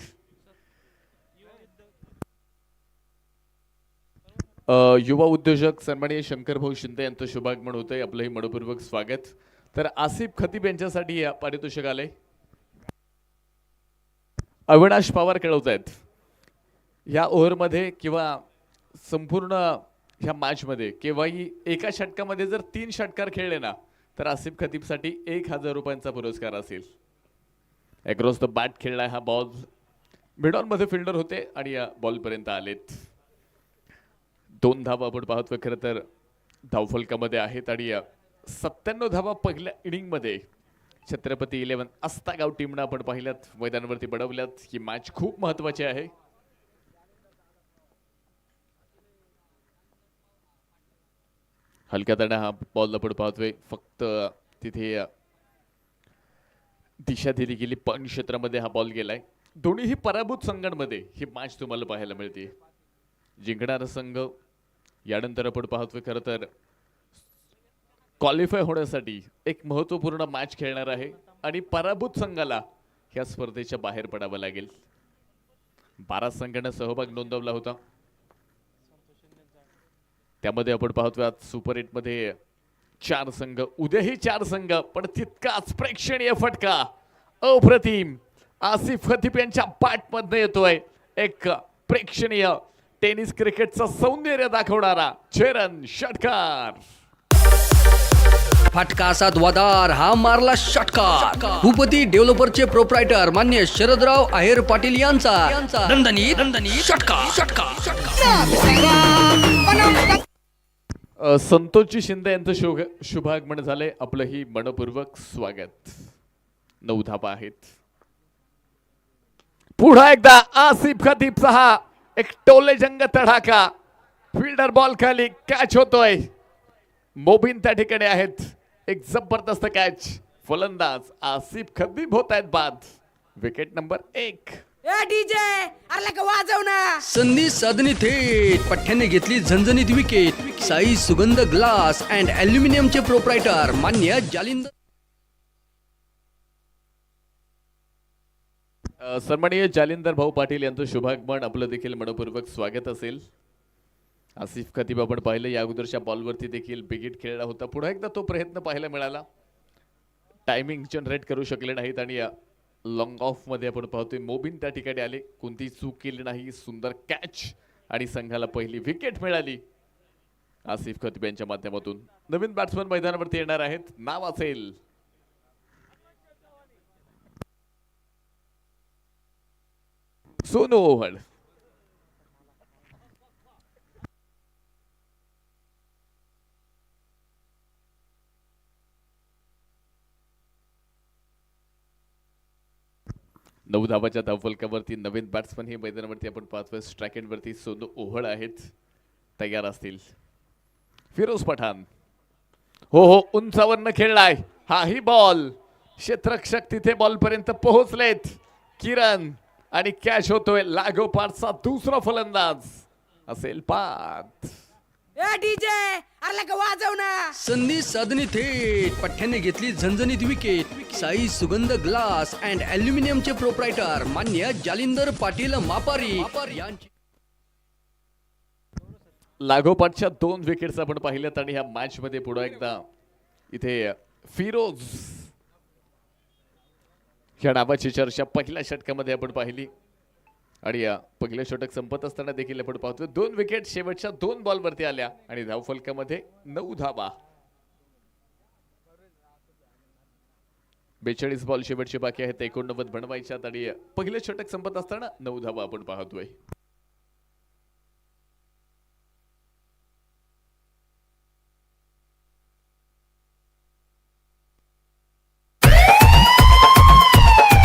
युवा उद्योजक सन्माननीय शंकरभाऊ शिंदे यांचं शुभागमन होतंय. आपलंही मनपूर्वक स्वागत. तर आसिफ खतीब यांच्यासाठी या पारितोषिक आलंय. अविनाश पवार खेळवत आहेत. या ओव्हरमध्ये किंवा संपूर्ण ह्या मॅचमध्ये केव्हाही एका षटकामध्ये जर 3 षटकार खेळले ना तर आसिफ खतीबसाठी 1,000 रुपयांचा पुरस्कार असेल. अक्रॉस द बॅट खेळलाय हा बॉल. मिडॉनमध्ये फिल्डर होते आणि या बॉलपर्यंत आलेत. 2 धावा आपण पाहतोय. खरं तर धावफलकामध्ये आहेत आणि 97 धावा पहिल्या इनिंगमध्ये छत्रपती 11 आस्तागाव टीमनं आपण पाहिल्यात मैदानावरती बडवल्यात. ही मॅच खूप महत्वाची आहे. हलक्या तडा हा बॉल आपण पाहतोय. फक्त तिथे दिशा दिली गेली. पण क्षेत्रामध्ये हा बॉल गेलाय. दोन्हीही पराभूत संघांमध्ये ही मॅच तुम्हाला पाहायला मिळते. जिंकणारा संघ यानंतर आपण पाहतोय खरं तर क्वालिफाय होण्यासाठी एक महत्त्वपूर्ण मॅच खेळणार आहे आणि पराभूत संघाला ह्या स्पर्धेच्या बाहेर पडावं लागेल. 12 संघांना सहभाग नोंदवला होता. त्यामध्ये आपण पाहतोय आज सुपर 8 मध्ये 4 संघ, उद्याही 4 संघ, पण तितकाच प्रेक्षणीय फटका अप्रतिम आसिफ खतीब यांच्या बॅटमधनं येतोय. एक प्रेक्षणीय टेनिस क्रिकेटचं सौंदर्य दाखवणारा चेरन षटकार. फटका असा द्वादार हा मारला षटकार. भूपती डेव्हलपरचे प्रोप्रायटर मान्य शरदराव आहेर पाटील यांचा दणदणीत षटकार. संतोषजी शिंदे यांचं शुभागमन झालंय. आपलंही मनपूर्वक स्वागत. 9 धावा आहेत. पुन्हा एकदा आसिफ खतीबचा हा एक टोलेजंग तडाखा. फिल्डर बॉल खाली कॅच होतोय. मोबिन त्या ठिकाणी आहेत. एक जबरदस्त कॅच. फलंदाज आसिफ खतीब होत आहेत बाद. Wicket number 1. संधी साधणी थेट पठ्ठ्याने घेतली झणझणीत विकेट. साई सुगंध ग्लास अँड अल्युमिनियमचे प्रोप्रायटर मान्य जालिंदर. सन्माननीय जालिंदर भाऊ पाटील यांचं शुभागमन. आपलं देखील मनपूर्वक स्वागत असेल. आसिफ खतीब आपण पाहिलं या अगोदरच्या बॉलवरती देखील बिगिट खेळला होता. पुन्हा एकदा तो प्रयत्न पाहायला मिळाला. टायमिंग जनरेट करू शकले नाहीत आणि या लॉंग ऑफ मध्ये आपण पाहतोय मोबिन त्या ठिकाणी आले. कोणतीही चूक केली नाही. सुंदर कॅच आणि संघाला पहिली विकेट मिळाली आसिफ खतीब यांच्या माध्यमातून. नवीन बॅट्समन मैदानावरती येणार आहेत. नाव असेल सोनू ओव्हळ. नऊ धावाच्या धावफलकावरती नवीन बॅट्समन हे मैदानावरती आपण पाहतोय. स्ट्राईक एंडवरती सोनू ओव्हळ आहेत. तयार असतील. फिरोज पठाण. हो उंचावरनं खेळलाय. हाही बॉल. क्षेत्ररक्षक तिथे बॉलपर्यंत पोहोचलेत. किरण आणि कॅच होतोय. लागोपाठचा दुसरा फलंदाज असेल पाथ. संधी साधणी थेट पठ्ठ्याने घेतली झणझणीत विकेट. साई सुगंध ग्लास अँड अल्युमिनियमचे प्रोप्रायटर मान्य जालिंदर पाटील मापारी यांची. लागोपाठच्या 2 विकेट्स आपण पाहिल्यात आणि ह्या मॅच मध्ये पुन्हा एकदा इथे फिरोज ह्या नावाची चर्चा पहिल्या षटकामध्ये आपण पाहिली आणि पहिलं षटक संपत असताना देखील आपण पाहतोय 2 विकेट शेवटच्या 2 बॉलवरती आल्या आणि धावफलकामध्ये 9 धावा. 42 बॉल शेवटचे बाकी आहेत. 89 बनवायच्यात आणि पहिलं षटक संपत असताना 9 धावा आपण पाहतोय.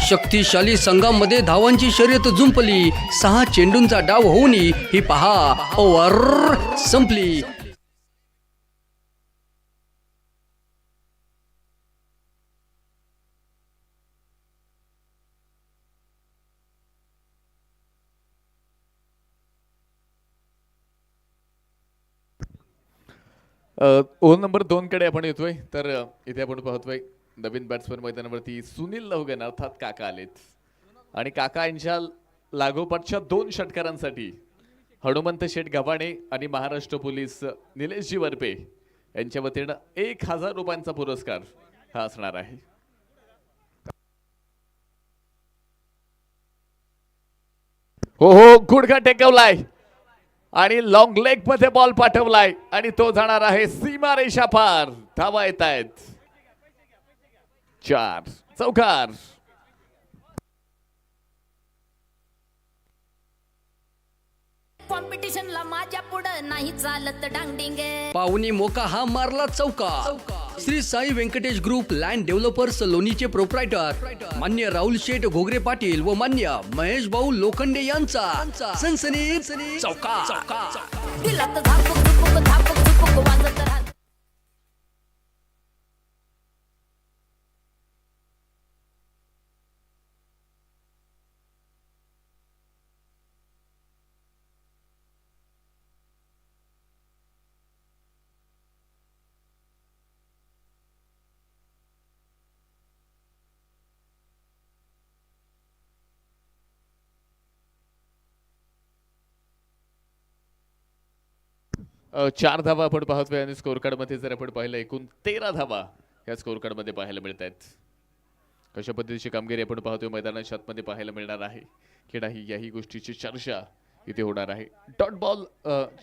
शक्तिशाली संघामध्ये धावांची शर्यत जुंपली. 6 चेंडूंचा डाव होऊन ही पहा ओव्हर संपली. ओव्हर नंबर 2 कडे आपण येतोय. तर इथे आपण पाहतोय नवीन बॅट्समन मैदानावरती सुनील लवगन अर्थात काका आलेत आणि काका यांच्या लागोपाठच्या 2 षटकारांसाठी हनुमंत शेठ गव्हाणे आणि महाराष्ट्र पोलीस निलेशजी वरपे यांच्या वतीनं 1000 रुपयांचा पुरस्कार हा असणार आहे. हो हो, गुडघा टेकवलाय आणि लॉंग लेग मध्ये बॉल पाठवलाय आणि तो जाणार आहे सीमा रेषा पार. धावा येत आहेत 4 चौकार. कॉम्पिटिशनला माझ्या पुढं नाही चालत डांगडिंगे. पाहुणी मोका हा मारला चौका. Shri Sai Venkatesh group land developers लोणीचे प्रोप्रायटर मान्य राहुल शेठ घोगरे पाटील व मान्य महेश भाऊ लोखंडे यांचा सनसनीत चौका. दिलात झापूक झुपूक झापूक झुपूक वाजत राहत. चार धावा आपण पाहतोय आणि स्कोर कार्ड मध्ये जर आपण पाहिलं एकूण 13 धावा या स्कोर कार्ड मध्ये पाहायला मिळत आहेत. कशा पद्धतीची कामगिरी आपण पाहतोय मैदानाच्या आतमध्ये पाहायला मिळणार आहे की नाही याही गोष्टीची चर्चा इथे होणार आहे. डॉट बॉल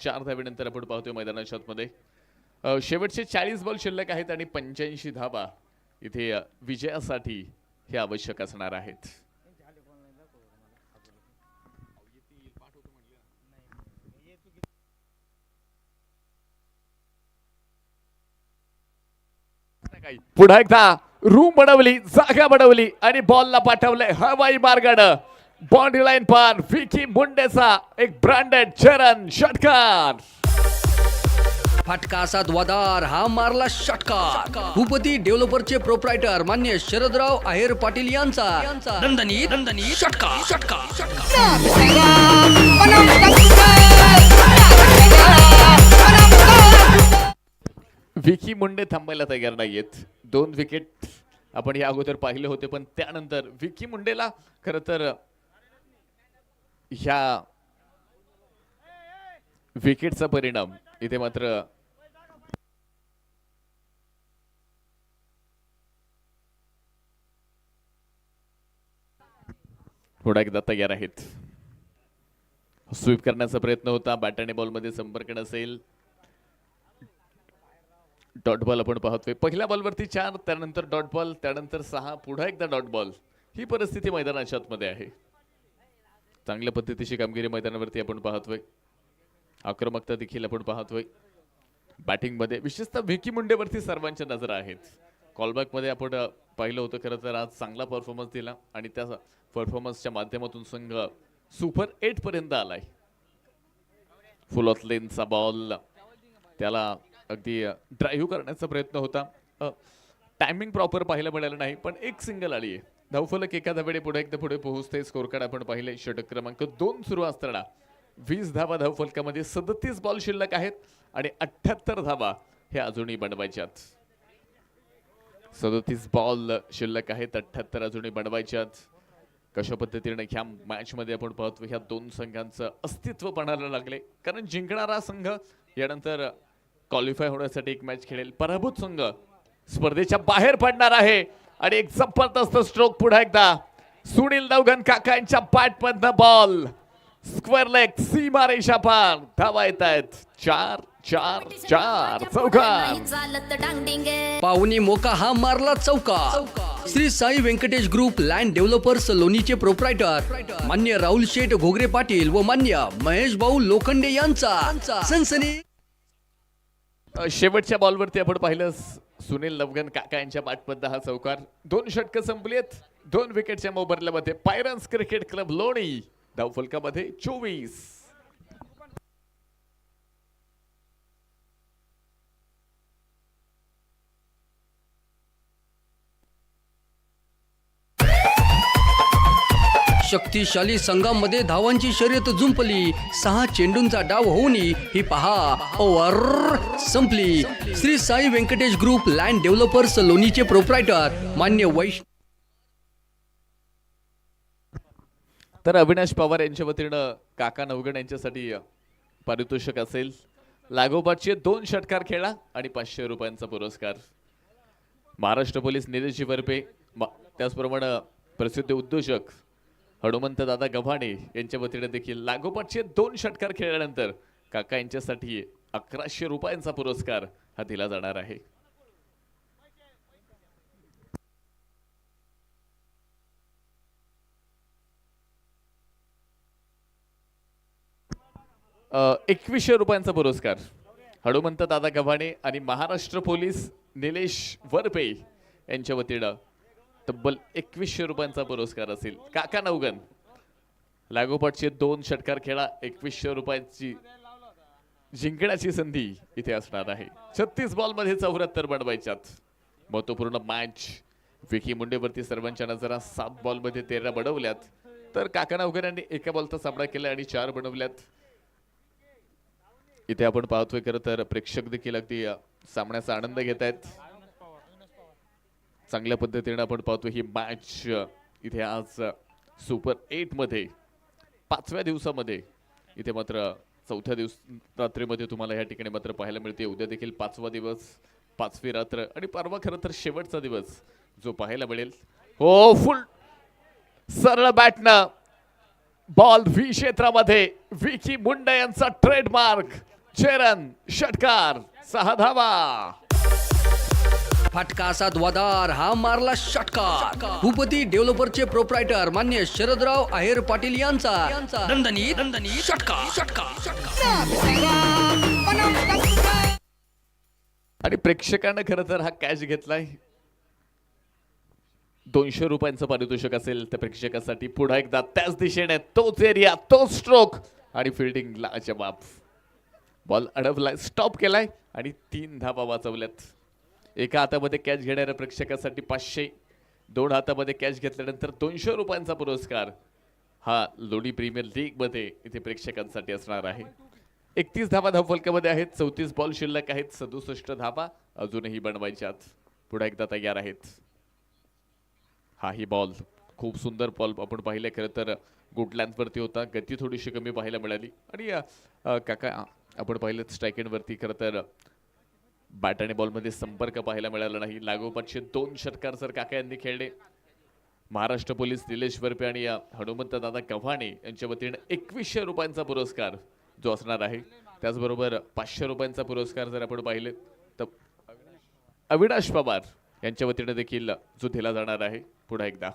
4 धावेनंतर आपण पाहतोय मैदानाच्या आतमध्ये शेवटचे 40 बॉल शिल्लक आहेत आणि 85 धावा इथे विजयासाठी हे आवश्यक असणार आहेत. पुन्हा एकदा रूम बनवली, जागा बनवली आणि बॉलला पाठवले हवाई मार्गाने बाउंड्री लाईन पार. विकी मुंडेचा एक ब्रँडेड चरण षटकार. फटका असा द्वादार हा मारला षटकार. भूपती डेव्हलपरचे प्रोप्रायटर मान्य शरदराव आहेर पाटील यांचा दणदणीत षटकार. विकी मुंडे थांबायला तयार नाहीयेत. 2 विकेट आपण या अगोदर पाहिले होते पण त्यानंतर विकी मुंडेला खरं तर ह्या विकेटचा परिणाम इथे मात्र थोडा एकदा तयार आहेत. स्वीप करण्याचा प्रयत्न होता, बॅट आणि बॉल मध्ये संपर्क नसेल. डॉट बॉल आपण पाहतोय. पहिल्या बॉलवरती 4, त्यानंतर डॉट बॉल, त्यानंतर 6, पुन्हा एकदा डॉट बॉल. ही परिस्थिती मैदानाच्या आतमध्ये आहे. चांगल्या पद्धतीची कामगिरी मैदानावरती आपण पाहतोय. आक्रमकता देखील आपण पाहतोय बॅटिंग मध्ये, विशेषतः विकी मुंडेवरती सर्वांच्या नजर आहेत. कॉलबॅक मध्ये आपण पाहिलं होतं खरं तर आज चांगला परफॉर्मन्स दिला आणि त्या परफॉर्मन्सच्या माध्यमातून संघ सुपर 8 पर्यंत आलाय. फुल ऑफ लेनचा बॉल, त्याला अगदी ड्राईव्ह करण्याचा प्रयत्न होता. टायमिंग प्रॉपर पाहायला मिळालं नाही पण एक सिंगल आली आहे. धावफलक एका धावेने पुढे एकदा पुढे पोहोचते. स्कोर कार्ड आपण पाहिले षटक क्रमांक 2 सुरू असताना 20 धावा धावफलकामध्ये 37 बॉल शिल्लक आहेत आणि 78 धावा हे अजूनही बनवायच्यात. 37 बॉल शिल्लक आहेत, 78 अजूनही बनवायच्यात. कशा पद्धतीने ह्या मॅच मध्ये आपण पाहतो ह्या 2 संघांचं अस्तित्व पणाला लागले, कारण जिंकणारा संघ यानंतर क्वालिफाय होण्यासाठी एक मॅच खेळेल. पराभूत संघ स्पर्धेच्या बाहेर पडणार आहे आणि एक जबरदस्त स्ट्रोक पुन्हा एकदा सुनील लवगन काका यांच्या बॅट मधनं बॉल स्क्वेअर लेग सीमा रेषा पार. धावा येत आहेत 4 चौकार. चालत डांगडिंगे. पाहुणी मोका हा मारला चौका. Shri Sai Venkatesh group land developers लोणीचे प्रोप्रायटर मान्य राहुल शेठ घोगरे पाटील व मान्य महेश भाऊ लोखंडे यांचा सनसनी. शेवटच्या बॉलवरती आपण पाहिलं सुनील लवगन काका यांच्या बॅटमधला हा चौकार. 2 षटकं संपलीत 2 विकेटच्या मोबदल्यामध्ये. पायरन्स क्रिकेट क्लब लोणी धावफलकामध्ये 24. शक्तिशाली संघामध्ये धावांची शर्यत जुंपली 6 चेंडूंचा डाव होऊन ही पहा ओव्हर संपली. Shri Sai Venkatesh group land developers लोणीचे प्रोप्रायटर मान्य वैष्णव तर अविनाश पवार यांच्या वतीनं काका नवगण यांच्यासाठी पारितोषिक असेल. लागोपाठचे 2 षटकार खेळा आणि 500 रुपयांचा पुरस्कार. महाराष्ट्र पोलीस निलेश वरपे त्याचप्रमाणे प्रसिद्ध उद्योजक हनुमंत दादा गव्हाणे यांच्या वतीने देखील लागोपाठचे 2 षटकार खेळल्यानंतर काका यांच्यासाठी 1100 रुपयांचा पुरस्कार हा दिला जाणार आहे. अ, 2100 रुपयांचा पुरस्कार हनुमंत दादा गव्हाणे आणि महाराष्ट्र पोलीस निलेश वरपे यांच्या वतीनं तब्बल 2100 रुपयांचा पुरस्कार असेल. काका नवगण लागोपाठचे 2 षटकार खेळा 2100 रुपयांची जिंकण्याची संधी इथे असणार आहे. 36 बॉलमध्ये 74 बनवायच्यात. महत्वपूर्ण मॅच विकी मुंडेवरती सर्वांच्या नजरा 7 बॉलमध्ये 13 बनवल्यात तर काका नवगण यांनी एका बॉलचा सामना केला आणि 4 बनवल्यात. इथे आपण पाहतोय खरं तर प्रेक्षक देखील अगदी सामन्याचा आनंद घेत आहेत. चांगल्या पद्धतीने आपण पाहतोय ही मॅच इथे आज सुपर 8 मध्ये 5व्या दिवसामध्ये इथे मात्र 4थ्या रात्रीमध्ये तुम्हाला या ठिकाणी मात्र पाहायला मिळते. उद्या देखील 5वा दिवस 5वी रात्र आणि परवा खरं तर शेवटचा दिवस जो पाहायला मिळेल. हो फुल सरळ बॅटनं बॉल व्ही क्षेत्रामध्ये विकी मुंडे यांचा ट्रेडमार्क चेरन षटकार 6 धावा. फटका असा द्वादार हा मारला षटकार. भूपती डेव्हलपरचे प्रोप्रायटर मान्य शरदराव आहेर पाटील यांचा नंदनी षटकार. आणि प्रेक्षकांना खरं तर हा कॅच घेतलाय. 200 रुपयांचं पारितोषिक असेल त्या प्रेक्षकासाठी. पुन्हा एकदा त्याच दिशेने तोच एरिया तोच स्ट्रोक आणि फिल्डिंग लाजवाब. बॉल अडवलाय स्टॉप केलाय आणि 3 धावा वाचवल्यात. एका हातामध्ये कॅच घेणाऱ्या प्रेक्षकासाठी 500, 2 हातामध्ये कॅच घेतल्यानंतर 200 रुपयांचा पुरस्कार हा लोणी प्रीमियर लीग मध्ये इथे प्रेक्षकांसाठी असणार आहे. 31 धावा धावफलकामध्ये आहेत. 34 बॉल शिल्लक आहेत. 67 धावा अजूनही बनवायच्यात. पुन्हा एकदा तयार आहेत. हाही बॉल खूप सुंदर बॉल आपण पाहिले. खरं तर गुड लेंथ वरती होता. गती थोडीशी कमी पाहायला मिळाली आणि काका आपण पाहिलं स्ट्राईक एंड वरती खरं तर बॅट आणि बॉलमध्ये संपर्क पाहायला मिळाला नाही. लागोपाठचे 2 षटकार सर काका यांनी खेळले. महाराष्ट्र पोलीस निलेश वरपे आणि हनुमंत दादा गव्हाणे यांच्या वतीने 2100 रुपयांचा पुरस्कार जो असणार आहे. त्याचबरोबर 500 रुपयांचा पुरस्कार जर आपण पाहिले तर अविनाश पवार यांच्या वतीने देखील जो दिला जाणार आहे. पुन्हा एकदा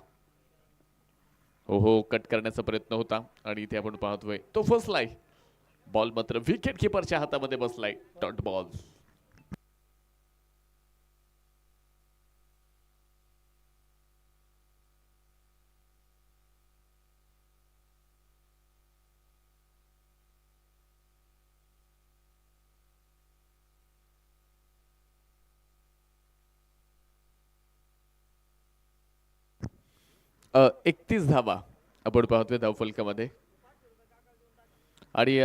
हो कट करण्याचा प्रयत्न होता आणि इथे आपण पाहतोय तो फसलाय. बॉल मात्र विकेट किपरच्या हातामध्ये बसलाय. Dot ball. अ, 31 धावा आपण पाहतोय धावफलकामध्ये आणि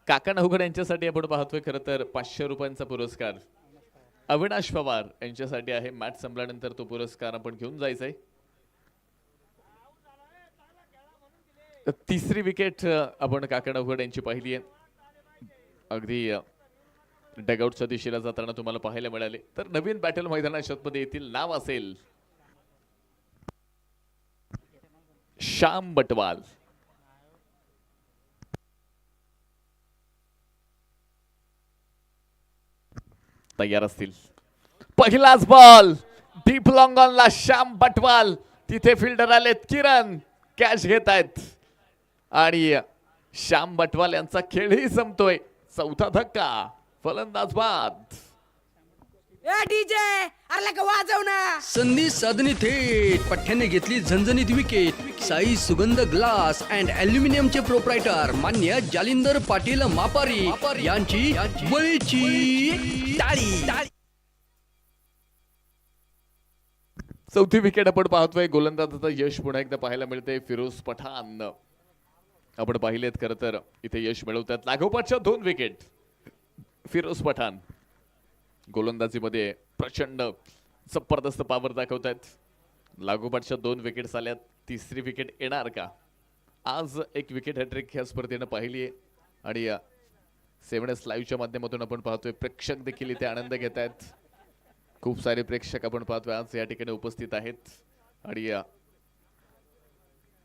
काका नवगण यांच्यासाठी आपण पाहतोय खरं तर 500 रुपयांचा पुरस्कार अविनाश पवार यांच्यासाठी आहे. मॅच संपल्यानंतर तो पुरस्कार आपण घेऊन जायचा आहे. 3री विकेट आपण काका नवगण यांची पाहिली आहे. अगदी डगआउटच्या दिशेला जाताना तुम्हाला पाहायला मिळाले. तर नवीन बॅटल मैदानाच्या मध्ये येथील नाव असेल श्याम बटवाल. तयार असतील. पहिलाच ball deep long ऑनला Shyam Batwal. तिथे फिल्डर आलेत किरण कॅच घेत आहेत आणि श्याम बटवाल यांचा खेळही संपतोय. 4था धक्का फलंदाज बाद. संधी साधणी थेट पठ्ठ्याने घेतली झणझणीत विकेट. साई सुगंध ग्लास अँड अल्युमिनियमचे प्रोप्रायटर मान्य जालिंदर पाटील मापारी यांची बळीची टाळी. चौथी विकेट आपण पाहतोय. गोलंदाजाचं यश पुन्हा एकदा पाहायला मिळते. फिरोज पठाण आपण पाहिलेत खरं तर इथे यश मिळवतात. लागोपाठच्या 2 विकेट फिरोज पठाण गोलंदाजीमध्ये प्रचंड जबरदस्त पावर दाखवतात. लागोपाठच्या 2 विकेट्स आल्यात. तिसरी विकेट येणार का? आज एक विकेट हॅट्रिक ह्या स्पर्धेनं पाहिली आहे आणि 7S लाईव्हच्या माध्यमातून आपण पाहतोय प्रेक्षक देखील इथे आनंद घेत आहेत. खूप सारे प्रेक्षक आपण पाहतोय आज या ठिकाणी उपस्थित आहेत आणि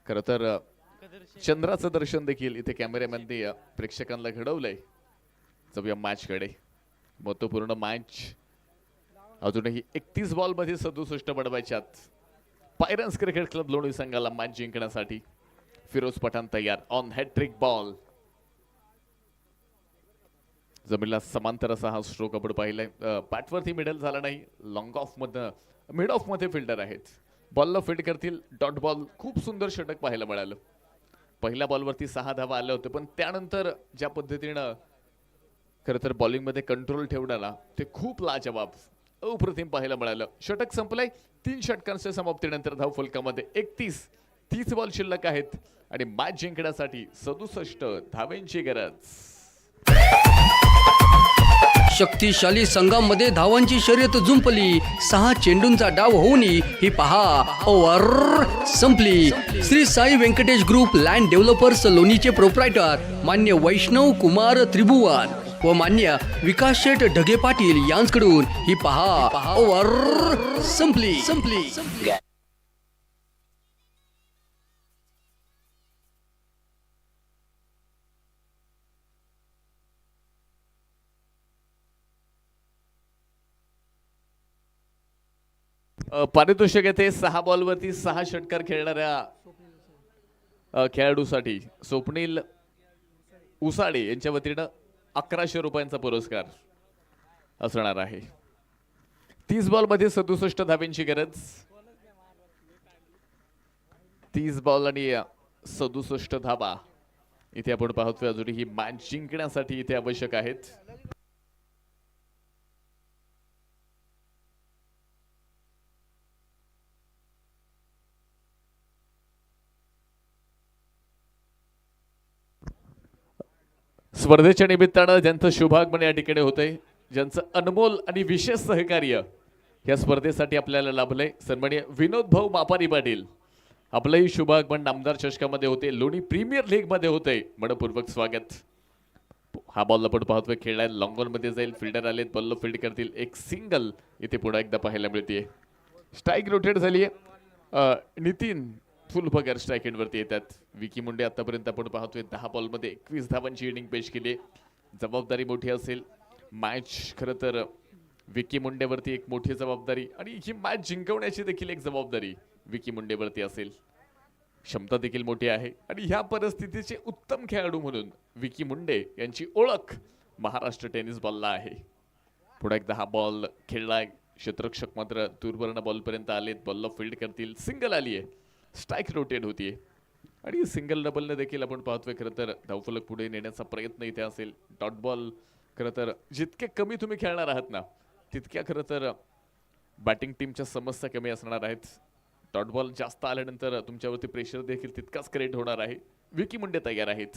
खरं तर चंद्राचं दर्शन देखील इथे कॅमेरामॅनने प्रेक्षकांना घडवलंय. जाऊया मॅच कडे. महत्वपूर्ण मॅच अजूनही 31 बॉल मध्ये 67 बनवायच्यात. पायरन्स क्रिकेट क्लब लोणी संघाला मॅच जिंकण्यासाठी फिरोज पठाण तयार ऑन हॅट्रिक बॉल. जमिनीला समांतर असा हा स्ट्रोक आपण पाहिलाय. बॅटवरती मिडल झाला नाही. लॉंग ऑफ मध्ये मिड ऑफ मध्ये फिल्डर आहेत. बॉलला फील्ड करतील. Dot ball. खूप सुंदर षटक पाहायला मिळालं. पहिल्या बॉलवरती 6 धावा आल्या होत्या पण त्यानंतर ज्या पद्धतीनं खरं तर बॉलिंगमध्ये कंट्रोल ठेवण्याला ते खूप लाजवाब अप्रतिम पाहायला मिळालं. षटक संपलंय. 3 षटकांच्या समाप्तीनंतर धावफलकामध्ये 30 बॉल शिल्लक आहेत आणि मॅच जिंकण्यासाठी 67 धावांची गरज. शक्तिशाली संघामध्ये धावांची शर्यत जुंपली. 6 चेंडूंचा डाव होऊनही ही पहा ओव्हर संपली. Shri Sai Venkatesh group land developers लोणीचे प्रोप्रायटर मान्य वैष्णव कुमार त्रिभुवन व मान्य विकास शेठ ढगे पाटील यांकडून ही पहा ओव्हर संपली. पारितोषिक येते 6 बॉलवरती 6 षटकार खेळणाऱ्या खेळाडूसाठी स्वप्नील उसाडे यांच्या वतीनं 1100 रुपयांचा पुरस्कार असणार आहे. 30 बॉल मध्ये 67 धावांची गरज. 30 बॉल आणि 67 धावा इथे आपण पाहतोय. अजूनही ही मॅच जिंकण्यासाठी इथे आवश्यक आहेत. स्पर्धेच्या निमित्तानं ज्यांचं शुभागमन या ठिकाणी होतंय, ज्यांचं अनमोल आणि विशेष सहकार्य या स्पर्धेसाठी आपल्याला लाभलंय, सन्माननीय विनोद भाऊ मापारी पाटील आपलंही शुभागमन नामदार चषकामध्ये होते. लोणी प्रीमियर लीग मध्ये होते. मनपूर्वक स्वागत. हा बॉल आपण पाहतोय खेळलाय. लॉंग ऑन मध्ये जाईल. फिल्डर आलेत. बॉल फील्ड करतील. एक सिंगल इथे पुन्हा एकदा पाहायला मिळते. स्ट्राईक रोटेट झालीये. नितीन फुलपगार स्ट्राईक एंडवरती येतात. विकी मुंडे आतापर्यंत आपण पाहतोय 10 बॉलमध्ये 21 धावांची इनिंग पेश केली. जबाबदारी मोठी असेल. मॅच खरं तर विकी मुंडेवरती एक मोठी जबाबदारी आणि ही मॅच जिंकवण्याची देखील एक जबाबदारी विकी मुंडेवरती असेल. क्षमता देखील मोठी आहे आणि ह्या परिस्थितीचे उत्तम खेळाडू म्हणून विकी मुंडे यांची ओळख महाराष्ट्र टेनिस बॉलला आहे. पुढे एकदा हा बॉल खेळलाय. क्षेत्ररक्षक मात्र दूरवर्ण बॉलपर्यंत आलेत. बॉलला फील्ड करतील. सिंगल आली आहे. स्ट्राईक रोटेट होतीये आणि सिंगल डबलने देखील आपण पाहतोय खरं तर धावफलक पुढे नेण्याचा प्रयत्न इथे असेल. डॉट बॉल खरं तर जितके कमी तुम्ही खेळणार आहात ना तितक्या खरं तर बॅटिंग टीमच्या समस्या कमी असणार आहेत. डॉट बॉल जास्त आल्यानंतर तुमच्यावरती प्रेशर देखील तितकाच क्रिएट होणार आहे. विकी मुंडे तयार आहेत.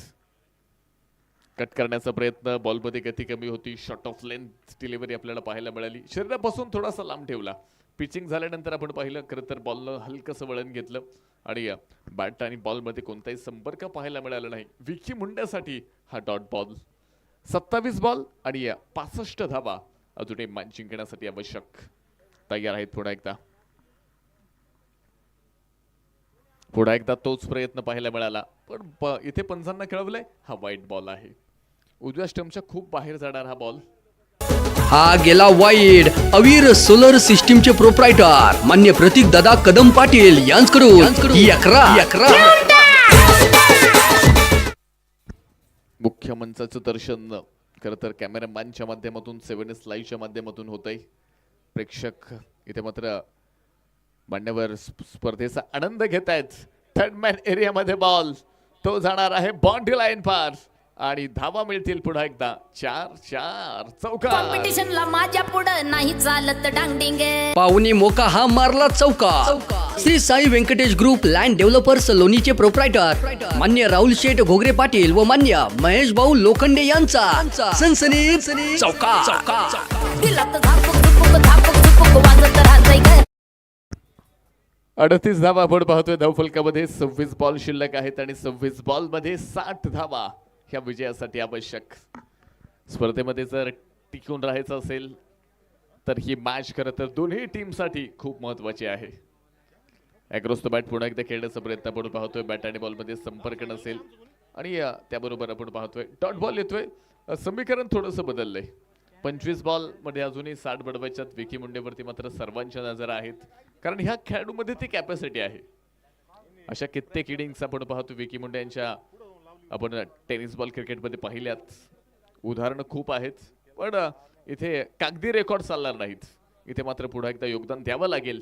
कट करण्याचा प्रयत्न. बॉलमध्ये गती कमी होती. शॉर्ट ऑफ लेंथ डिलिव्हरी आपल्याला पाहायला मिळाली. शरीरापासून थोडासा लांब ठेवला. पिचिंग झाल्यानंतर आपण पाहिलं खरं तर बॉलनं हलकंसं वळण घेतलं आणि बॅट आणि बॉलमध्ये कोणताही संपर्क पाहायला मिळाला नाही. विकी मुंड्यासाठी हा डॉट बॉल. 27 बॉल आणि 65 धावा अजूनही मॅच जिंकण्यासाठी आवश्यक. तयार आहेत पुन्हा एकदा तोच प्रयत्न पाहायला मिळाला पण इथे पंचांना कळवलंय हा वाईट बॉल आहे. उजव्या स्टंपच्या खूप बाहेर जाणार हा बॉल. हा गेला वाईड. अवीर सोलर सिस्टीमचे प्रोप्रायटर मान्य प्रतीक दादा कदम पाटील यांकडून ही 11. मुख्य मंचाचं दर्शन खरं तर कॅमेरामॅनच्या माध्यमातून 7S लाईव्हच्या माध्यमातून होतंय. प्रेक्षक इथे मात्र मान्यवर स्पर्धेचा आनंद घेत आहेत. थर्ड मॅन एरियामध्ये बॉल तो जाणार आहे बाउंड्री लाईन पार. आणि धावा मिळतील पुन्हा एकदा 4-4 चौकार. कॉम्पिटिशनला माझ्या पुढं नाही चालत डांगडिंग. पाहुणी मोका हा मारला चौका. Shri Sai Venkatesh group land developers लोणीचे प्रोप्रायटर मान्य राहुल शेठ घोगरे पाटील व मान्य महेश भाऊ लोखंडे यांचा सनसनीत चौका. दिलात झापूक झुपूक वाजत राहतंय ग. 38 धावा आपण पाहतोय धावफलकामध्ये. 26 बॉल शिल्लक आहेत आणि 26 बॉल मध्ये 60 धावा ह्या विजयासाठी आवश्यक. स्पर्धेमध्ये जर टिकून राहायचं असेल तर ही मॅच खरं तर दोन्ही टीमसाठी खूप महत्वाची आहे. ॲग्रोस तो बॅट पुन्हा एकदा खेळण्याचा प्रयत्न आपण पाहतोय. बॅट आणि बॉलमध्ये संपर्क नसेल आणि त्याबरोबर आपण पाहतोय डॉट बॉल येतोय. समीकरण थोडंसं बदललंय. 25 बॉल मध्ये अजूनही 60 बडवायच्यात. विकी मुंडेवरती मात्र सर्वांच्या नजर आहेत, कारण ह्या खेळाडूमध्ये ती कॅपॅसिटी आहे. अशा कित्येक इनिंग्स आपण पाहतो विकी मुंडे यांच्या. आपण टेनिस बॉल क्रिकेटमध्ये पाहिल्यात. उदाहरणं खूप आहेत, पण इथे कागदी रेकॉर्ड चालणार नाहीत. इथे मात्र पुन्हा एकदा योगदान द्यावं लागेल.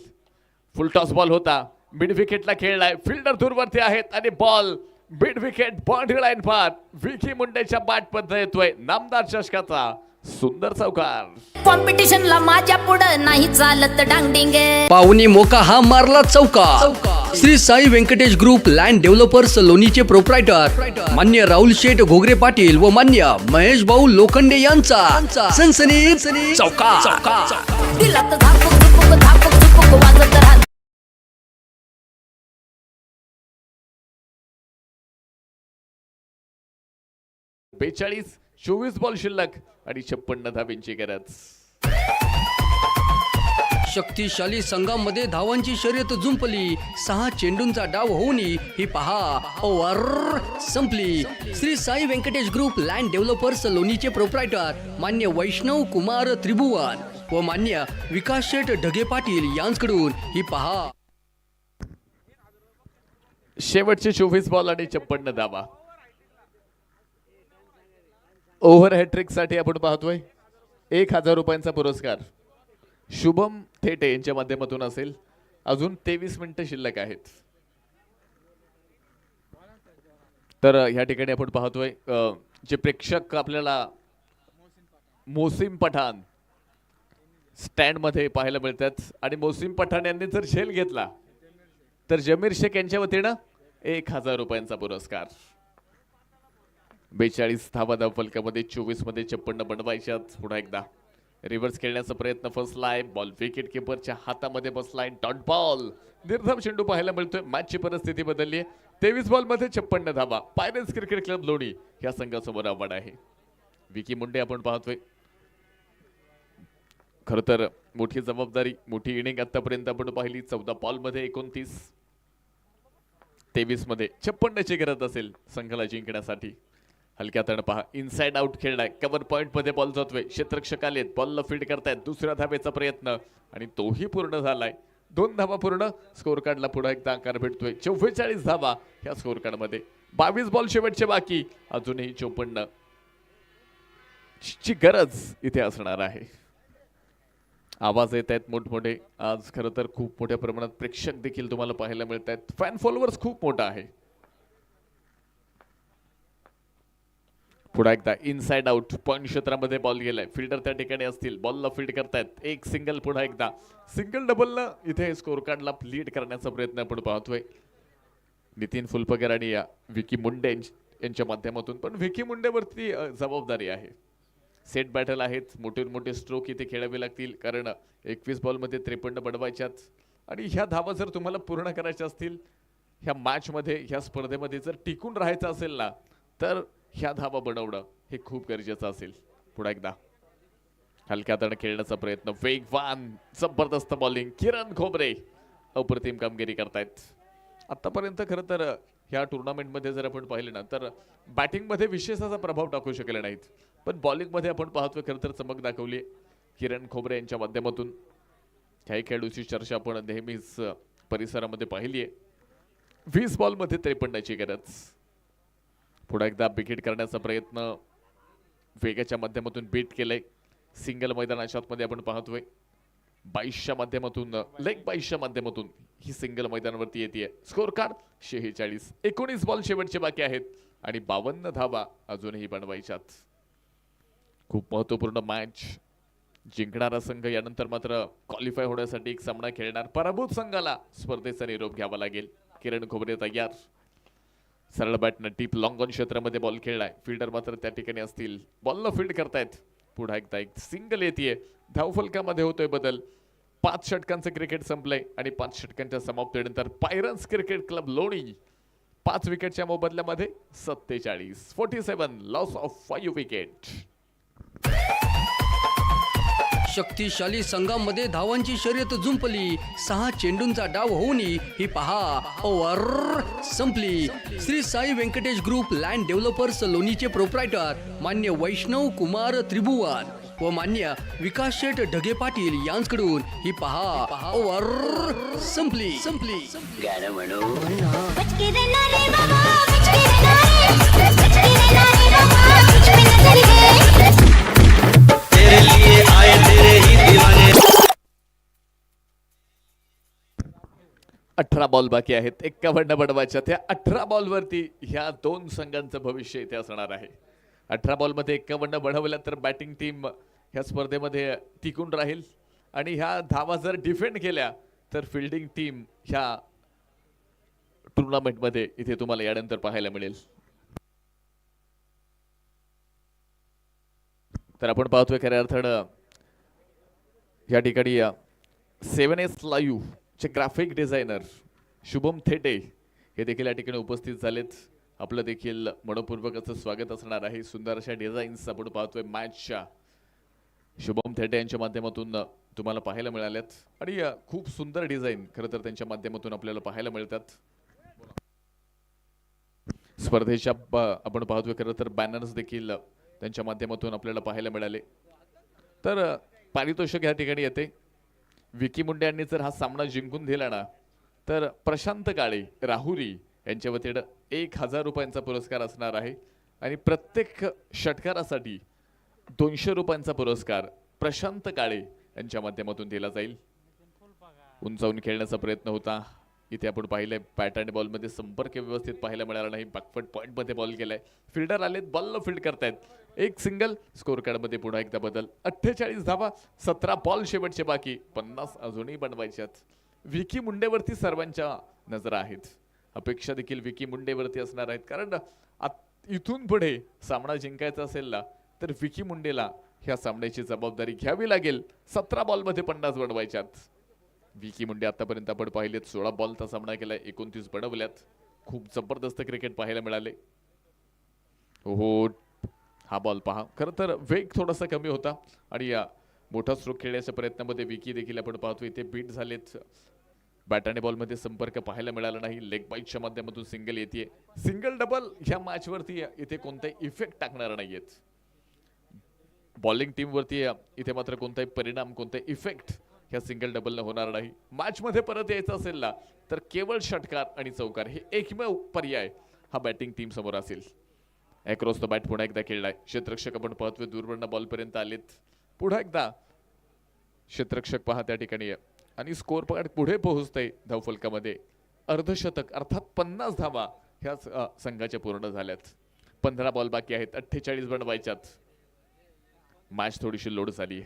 फुल टॉस बॉल होता, मिड विकेटला खेळलाय, फिल्डर दूरवरती आहेत आणि ball mid wicket boundary line पार. विकी मुंडेच्या बॅट मध्ये येतोय नामदार चषकाचा सुंदर चौकार. कॉम्पिटिशनला माझ्या पुढं नाही चालत डांगडिंग. पाहुणी मोका हा मारला चौका. Shri Sai Venkatesh group land developers लोणीचे प्रोप्रायटर मान्य राहुल शेठ घोगरे पाटील व मान्य महेश भाऊ लोखंडे यांचा सनसनीत चौका. दिलात झापूक झुपूक वाजत राहतंय. 42 24 बॉल शिल्लक आणि 56 धावेंची गरज. शक्तिशाली संघामध्ये धावांची शर्यत जुंपली. 6 चेंडूंचा डाव होऊन ही पहा ओव्हर संपली. Shri Sai Venkatesh group land developers लोणीचे प्रोप्रायटर मान्य वैष्णव कुमार त्रिभुवन व मान्य विकास शेठ ढगे पाटील यांच्याकडून ही पहा. शेवटचे 24 बॉल आणि 56 धावा. ओव्हर हॅट्रिक साठी आपण पाहतोय 1000 रुपयांचा पुरस्कार शुभम थेटे यांच्या माध्यमातून असेल. अजून 23 मिनिटं शिल्लक आहेत. तर ह्या ठिकाणी आपण पाहतोय जे प्रेक्षक आपल्याला मोसिम पठाण स्टँड मध्ये पाहायला मिळतात. आणि मोसिम पठाण यांनी जर झेल घेतला तर जमीर शेख यांच्या वतीनं 1000 रुपयांचा पुरस्कार. 42 धावा धावफलकामध्ये 24 मध्ये 56 बनवायच्यात. पुन्हा एकदा रिव्हर्स खेळण्याचा प्रयत्न फसलाय. बॉल विकेट किपरच्या हातामध्ये बसलाय. डॉट बॉल निर्धाव चेंडू पाहायला मिळतोय. मॅचची परिस्थिती बदलली आहे. 23 बॉल मध्ये 56 धावा. पायरेट्स क्रिकेट क्लब लोणी या संघासमोर आव्हान आहे. विकी मुंडे आपण पाहतोय. खर तर मोठी जबाबदारी, मोठी इनिंग आतापर्यंत आपण पाहिली. 14 बॉल मध्ये 29, 23 मध्ये 56ची गरज असेल संघाला जिंकण्यासाठी. हलक्या तण पहा, इनसाइड आउट खेळलाय. कव्हर पॉइंट मध्ये बॉल जातोय. क्षेत्ररक्षक आलेत, बॉलला फील्ड करतायत. दुसऱ्या धावेचा प्रयत्न आणि तोही पूर्ण झालाय. 2 धावा पूर्ण. स्कोर कार्डला पुन्हा एकदा आकार भेटतोय. 44 धावा ह्या स्कोर कार्ड मध्ये. 22 बॉल शेवटचे बाकी. अजूनही 54 ची गरज इथे असणार आहे. आवाज येत आहेत मोठमोठे. आज खरं तर खूप मोठ्या प्रमाणात प्रेक्षक देखील तुम्हाला पाहायला मिळत आहेत. फॅन फॉलोअर्स खूप मोठा आहे. पुन्हा एकदा इनसाइड आउट पॉइंट क्षेत्रामध्ये बॉल गेलाय. फिल्डर त्या ठिकाणी असतील, बॉलला फील्ड करतायत. एक सिंगल, पुन्हा एकदा सिंगल डबलनं इथे स्कोर कार्डला लीड करण्याचा प्रयत्न आपण पाहतोय. नितीन फुलपकर आणि विकी मुंडे यांच्या माध्यमातून. पण विकी मुंडेवरती जबाबदारी आहे. सेट बॅटल आहेत. मोठे स्ट्रोक इथे खेळावे लागतील, कारण 21 बॉल मध्ये 53 बनवायच्यात. आणि ह्या धावा जर तुम्हाला पूर्ण करायच्या असतील ह्या मॅच मध्ये, ह्या स्पर्धेमध्ये जर टिकून राहायचं असेल ना, तर ह्या धावा बनवणं हे खूप गरजेचं असेल. पुन्हा एकदा हलक्या हाताने खेळण्याचा प्रयत्न. वेगवान जबरदस्त बॉलिंग. किरण खोबरे अप्रतिम कामगिरी करतायत. आतापर्यंत खरं तर ह्या टुर्नामेंटमध्ये जर आपण पाहिलं ना, तर बॅटिंगमध्ये विशेष असा प्रभाव टाकू शकले नाहीत, पण बॉलिंगमध्ये आपण पाहतोय खरं तर चमक दाखवली किरण खोबरे यांच्या माध्यमातून. ह्याही खेळाडूची चर्चा आपण नेहमीच परिसरामध्ये पाहिली आहे. 20 बॉलमध्ये 53ची गरज. पुन्हा एकदा विकेट करण्याचा प्रयत्न वेगाच्या माध्यमातून बीट केलंय. सिंगल मैदानाच्या आतमध्ये आपण पाहतोय. 22च्या माध्यमातून, लेग 22च्या माध्यमातून ही सिंगल मैदानावरती येते. Score card 46. 19 बॉल शेवटचे बाकी आहेत आणि 52 धावा अजूनही बनवायच्यात. खूप महत्वपूर्ण मॅच. जिंकणारा संघ यानंतर मात्र क्वालिफाय होण्यासाठी एक सामना खेळणार. पराभूत संघाला स्पर्धेचा निरोप घ्यावा लागेल. किरण खोबरे तयार. सरळ बॅटनं डीप लॉंग ऑन क्षेत्रामध्ये बॉल खेळलाय. फिल्डर मात्र त्या ठिकाणी असतील. बॉलला फील्ड करतायत. पुन्हा एकदा एक सिंगल येते. धावफलकामध्ये होतोय बदल. 5 षटकांचं क्रिकेट संपलंय आणि 5 षटकांच्या समाप्तीनंतर पायरन्स क्रिकेट क्लब लोणी 5 विकेटच्या मोबदल्यामध्ये 47 लॉस ऑफ 5 विकेट. शक्तिशाली संघामध्ये धावांची शर्यत जुंपली. 6 चेंडूंचा डाव होऊनही ही पहा ओव्हर संपली. Shri Sai Venkatesh group land developers लोणीचे प्रोप्रायटर मान्य वैष्णव कुमार त्रिभुवन व मान्य विकास शेठ ढगे पाटील यांच्याकडून ही पहा ओव्हर संपली. बचके रहना रे बाबा, बचके रहना रे, बचके रहना रे बाबा, तुझ पे नजर है. तेरे लिए आए तेरे ही दीवाने. 18 बॉल बाकी आहेत. 51 बनवायच्या. त्या 18 बॉलवरती ह्या 2 संघांचं भविष्य इथे असणार आहे. 18 बॉलमध्ये 51 बनवल्या तर बॅटिंग टीम ह्या स्पर्धेमध्ये टिकून राहील आणि ह्या धावा जर डिफेंड केल्या तर फिल्डिंग टीम ह्या टुर्नामेंटमध्ये इथे तुम्हाला यानंतर पाहायला मिळेल. तर आपण पाहतोय खऱ्या अर्थानं या ठिकाणी 7S लाईव्ह चे ग्राफिक डिझायनर शुभम थेटे हे देखील या ठिकाणी उपस्थित झालेत. आपलं देखील मनपूर्वक असं स्वागत असणार आहे. सुंदर अशा डिझाईन्स आपण पाहतोय मॅचच्या शुभम थेटे यांच्या माध्यमातून तुम्हाला पाहायला मिळाल्यात आणि खूप सुंदर डिझाईन खरं तर त्यांच्या माध्यमातून आपल्याला पाहायला मिळतात. स्पर्धेच्या आपण पाहतोय खरं तर बॅनर्स देखील त्यांच्या माध्यमातून आपल्याला पाहायला मिळाले. तर पारितोषिक या ठिकाणी येते. विकी मुंडे यांनी जर हा सामना जिंकून दिला ना तर प्रशांत काळे राहुरी यांच्या वतीनं 1000 रुपयांचा पुरस्कार असणार आहे आणि प्रत्येक षटकारासाठी 200 रुपयांचा पुरस्कार प्रशांत काळे यांच्या माध्यमातून दिला जाईल. उंचावून खेळण्याचा प्रयत्न होता. इथे आपण पाहिलंय बॅट आणि बॉलमध्ये संपर्क व्यवस्थित पाहायला मिळाला नाही. बॅकफुट पॉइंटमध्ये बॉल गेलाय. फिल्डर आलेत. बॉलला फील्ड करतायत. एक सिंगल. स्कोर कार्डमध्ये पुन्हा एकदा बदल. 48 धावा. 17 बॉल शेवटचे बाकी. 50 अजूनही बनवायच्यात. विकी मुंडेवरती सर्वांच्या नजरा आहेत. अपेक्षा देखील विकी मुंडेवरती असणार आहेत कारण इथून पुढे सामना जिंकायचा असेल ना तर विकी मुंडेला ह्या सामन्याची जबाबदारी घ्यावी लागेल. 17 बॉलमध्ये 50 बनवायच्यात. विकी मुंडे आतापर्यंत आपण पाहिलेत 16 बॉलचा सामना केलाय. 29 बनवल्यात. खूप जबरदस्त क्रिकेट पाहायला मिळाले. हो हा बॉल पहा. खरं तर वेग थोडासा कमी होता आणि या मोठा स्ट्रोक खेळण्याच्या प्रयत्नामध्ये विकी देखील आपण पाहतो इथे बीट झालेत. बॅट आणि बॉलमध्ये संपर्क पाहायला मिळाला नाही. लेग बाईटच्या माध्यमातून सिंगल येते. सिंगल डबल ह्या मॅचवरती इथे कोणताही इफेक्ट टाकणार नाहीयेत. बॉलिंग टीमवरती इथे मात्र कोणताही परिणाम कोणताही इफेक्ट ह्या सिंगल डबलनं होणार नाही. मॅचमध्ये परत यायचं असेल ना तर केवळ षटकार आणि चौकार हे एकमेव पर्याय हा बॅटिंग टीम समोर असेल. अक्रॉस द बॅट पुन्हा एकदा खेळलाय. क्षेत्ररक्षक आपण पाहतोय दूरवरनं बॉल पर्यंत आलेत. पुन्हा एकदा क्षेत्ररक्षक पहा त्या ठिकाणी आणि स्कोर पुढे पोहोचतंय धावफलकामध्ये. अर्धशतक अर्थात 50 धावा ह्या संघाच्या पूर्ण झाल्यात. 15 बॉल बाकी आहेत. 48 बनवायच्यात. मॅच थोडीशी लोड झाली.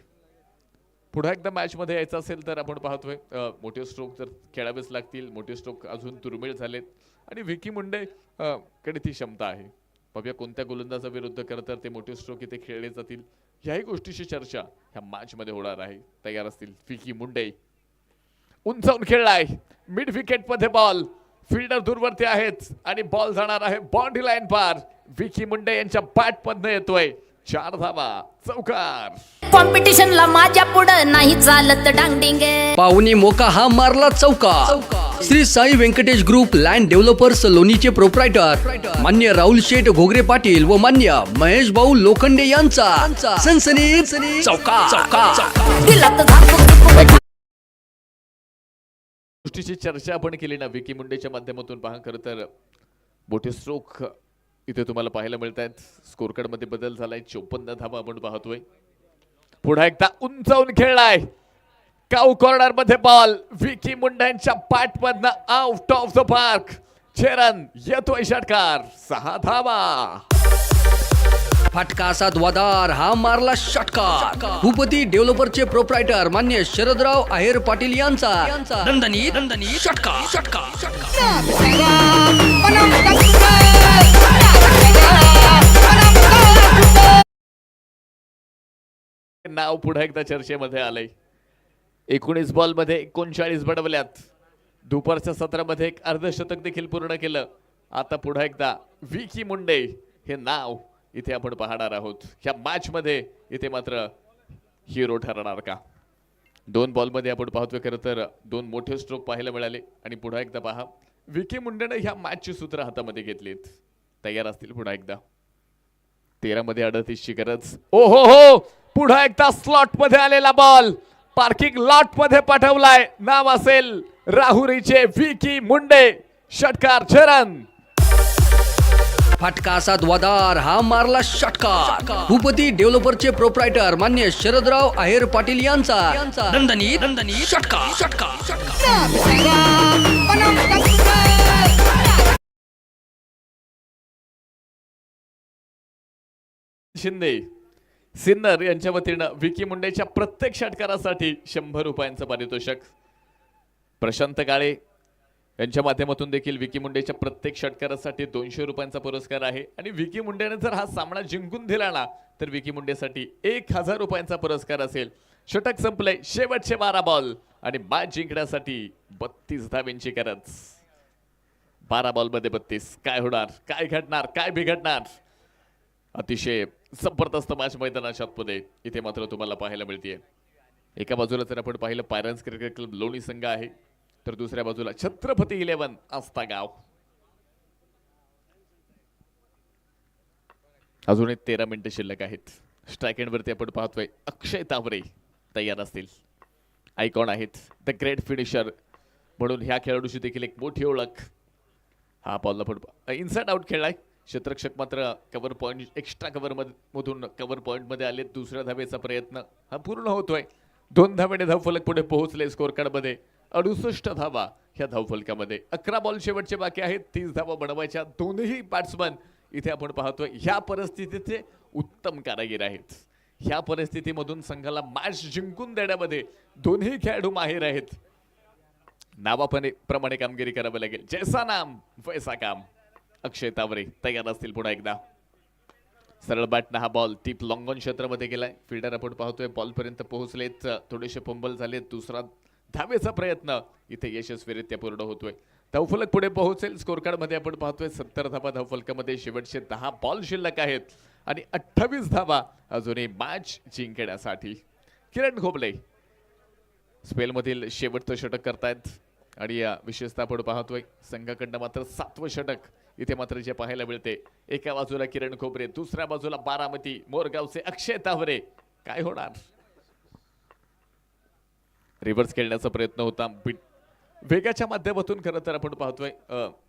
पुन्हा एकदा मॅच मध्ये यायचं असेल तर आपण पाहतोय मोठे स्ट्रोक तर खेळावेच लागतील. मोठे स्ट्रोक अजून दुर्मिळ झालेत आणि विकी मुंडे कडे ती क्षमता आहे. बघूया कोणत्या गोलंदाजाविरुद्ध खरं तर ते मोठे स्ट्रोक इथे खेळले जातील. ह्याही गोष्टीची चर्चा ह्या मॅच मध्ये होणार आहे. तयार असतील विकी मुंडे. उंचावून खेळलाय. मिड विकेट मध्ये बॉल. फिल्डर दूरवरती आहेत आणि बॉल जाणार आहे बाउंड्री लाईन पार. विकी मुंडे यांच्या बॅट मधनं येतोय. 4 धावा. चौकार. कॉम्पिटिशनला माझ्या पुढं नाही चालत डांगडिंग. पाहुणी मोका हा मारला चौका. Shri Sai Venkatesh group land developers लोणीचे प्रोप्रायटर मान्य राहुल शेठ घोगरे पाटील व मान्य महेश भाऊ लोखंडे यांचा सनसनीत चौका. दिलात झापूक गोष्टीची चर्चा आपण केली ना विकी मुंडेच्या माध्यमातून पहा. खरं तर मोठे स्ट्रोक इथे तुम्हाला पाहायला मिळत आहेत. स्कोर कार्ड मध्ये बदल झालाय. 54 धावा आपण पाहतोय. पुन्हा एकदा उंचावून खेळलाय. काऊ कॉर्नर मध्ये बॉल. विकी मुंडेंच्या बॅट मधनं out of the park. Cheran येतोय षटकार 6 धावा. फटका असा द्वादार हा मारला षटकार. भूपती डेव्हलपरचे प्रोप्रायटर मान्य शरदराव आहेर पाटील यांचा दणदणी षटकार. नाव पुन्हा एकदा चर्चेमध्ये आलंय. 19 बॉल मध्ये 39 बडवल्यात. दुपारच्या सत्रामध्ये एक अर्धशतक देखील पूर्ण केलं. आता पुन्हा एकदा विकी मुंडे हे नाव इथे आपण पाहणार आहोत. ह्या मॅच मध्ये इथे मात्र हिरो ठरणार का? 2 बॉल मध्ये आपण पाहतोय खरं तर 2 मोठे स्ट्रोक पाहायला मिळाले. आणि पुन्हा एकदा पहा विकी मुंडेने ह्या मॅचची सूत्र हातामध्ये घेतलीत. तयार असतील पुन्हा एकदा. 13 मध्ये 38 ची गरज. ओ हो पुन्हा एकदा स्लॉट मध्ये आलेला बॉल पार्किंग लॉट मध्ये पाठवलाय. नाव असेल राहुरीचे विकी मुंडे. षटकार चरण. फटका असा द्वादार हा मारला षटकार. भूपती डेव्हलपरचे प्रोप्रायटर मान्य शरदराव आहेर पाटील यांचा दणदणी षटकार. शिंदे सिन्नर यांच्या वतीनं विकी मुंडेच्या प्रत्येक षटकारासाठी 100 रुपयांचं पारितोषिक. प्रशांत काळे यांच्या माध्यमातून देखील विकी मुंडेच्या प्रत्येक षटकारासाठी 200 रुपयांचा पुरस्कार आहे. आणि विकी मुंडेने जर हा सामना जिंकून दिला ना तर विकी मुंडेसाठी 1000 रुपयांचा पुरस्कार असेल. षटक संपले. शेवटचे 12 बॉल आणि मॅच जिंकण्यासाठी 32 धावांची गरज. 12 बॉल मध्ये 32. काय होणार, काय घडणार, काय बिघडणार? अतिशय जबरदस्त मॅच मैदानाच्या आतमध्ये इथे मात्र तुम्हाला पाहायला मिळते. एका बाजूला जर आपण पाहिलं पायरन्स क्रिकेट क्लब लोणी संघ आहे तर दुसऱ्या बाजूला छत्रपती 11 आस्तागाव. अजून 13 मिनिटं शिल्लक आहेत. स्ट्राईक एंड वरती आपण पाहतोय अक्षय तावरे तयार असतील. आयकॉन आहेत द ग्रेट फिनिशर म्हणून ह्या खेळाडूची देखील एक मोठी ओळख. हा बॉलला पण इनसाइड आउट खेळलाय. क्षेत्ररक्षक मात्र कव्हर पॉईंट एक्स्ट्रा कव्हर मधून कव्हर पॉईंट मध्ये आले. दुसऱ्या धावेचा प्रयत्न हा पूर्ण होतोय. 2 धावेने धावफलक पुढे पोहोचले. स्कोर कार्ड मध्ये 68 धावा ह्या धावफलकामध्ये. 11 बॉल शेवटचे बाकी आहेत. 30 धावा बनवायच्या. दोन्ही बॅट्समन इथे आपण पाहतोय ह्या परिस्थितीचे उत्तम कारागीर आहेत. ह्या परिस्थितीमधून संघाला मॅच जिंकून देण्यामध्ये दोन्ही खेळाडू माहिर आहेत. नावाप्रमाणे कामगिरी करावी लागेल. जैसा नाम वैसा काम. अक्षय तावरे तयार असतील पुन्हा एकदा. सरळ बॅटनं हा बॉल टीप लॉंग ऑन क्षेत्रामध्ये गेलाय. फिल्डर आपण पाहतोय बॉल पर्यंत पोहोचलेत. थोडेसे फंबल झाले. दुसरा धावेचा प्रयत्न इथे यशस्वीरित्या पूर्ण होतोय. धावफलक पुढे पोहोचेल. स्कोर कार्ड मध्ये आपण पाहतोय 70 धावा धावफलकामध्ये. शेवटचे 10 बॉल शिल्लक आहेत आणि 28 धावा अजूनही मॅच जिंकण्यासाठी. किरण खोबले स्पेलमधील शेवटचं षटक करतायत आणि विशेषतः आपण पाहतोय संघाकडनं मात्र 7वं षटक इथे मात्र जे पाहायला मिळते. एका बाजूला किरण खोबरे, दुसऱ्या बाजूला बारामती मोरगावचे अक्षय तावरे. काय होणार? रिव्हर्स खेळण्याचा प्रयत्न होता. वेगाच्या माध्यमातून खरं तर आपण पाहतोय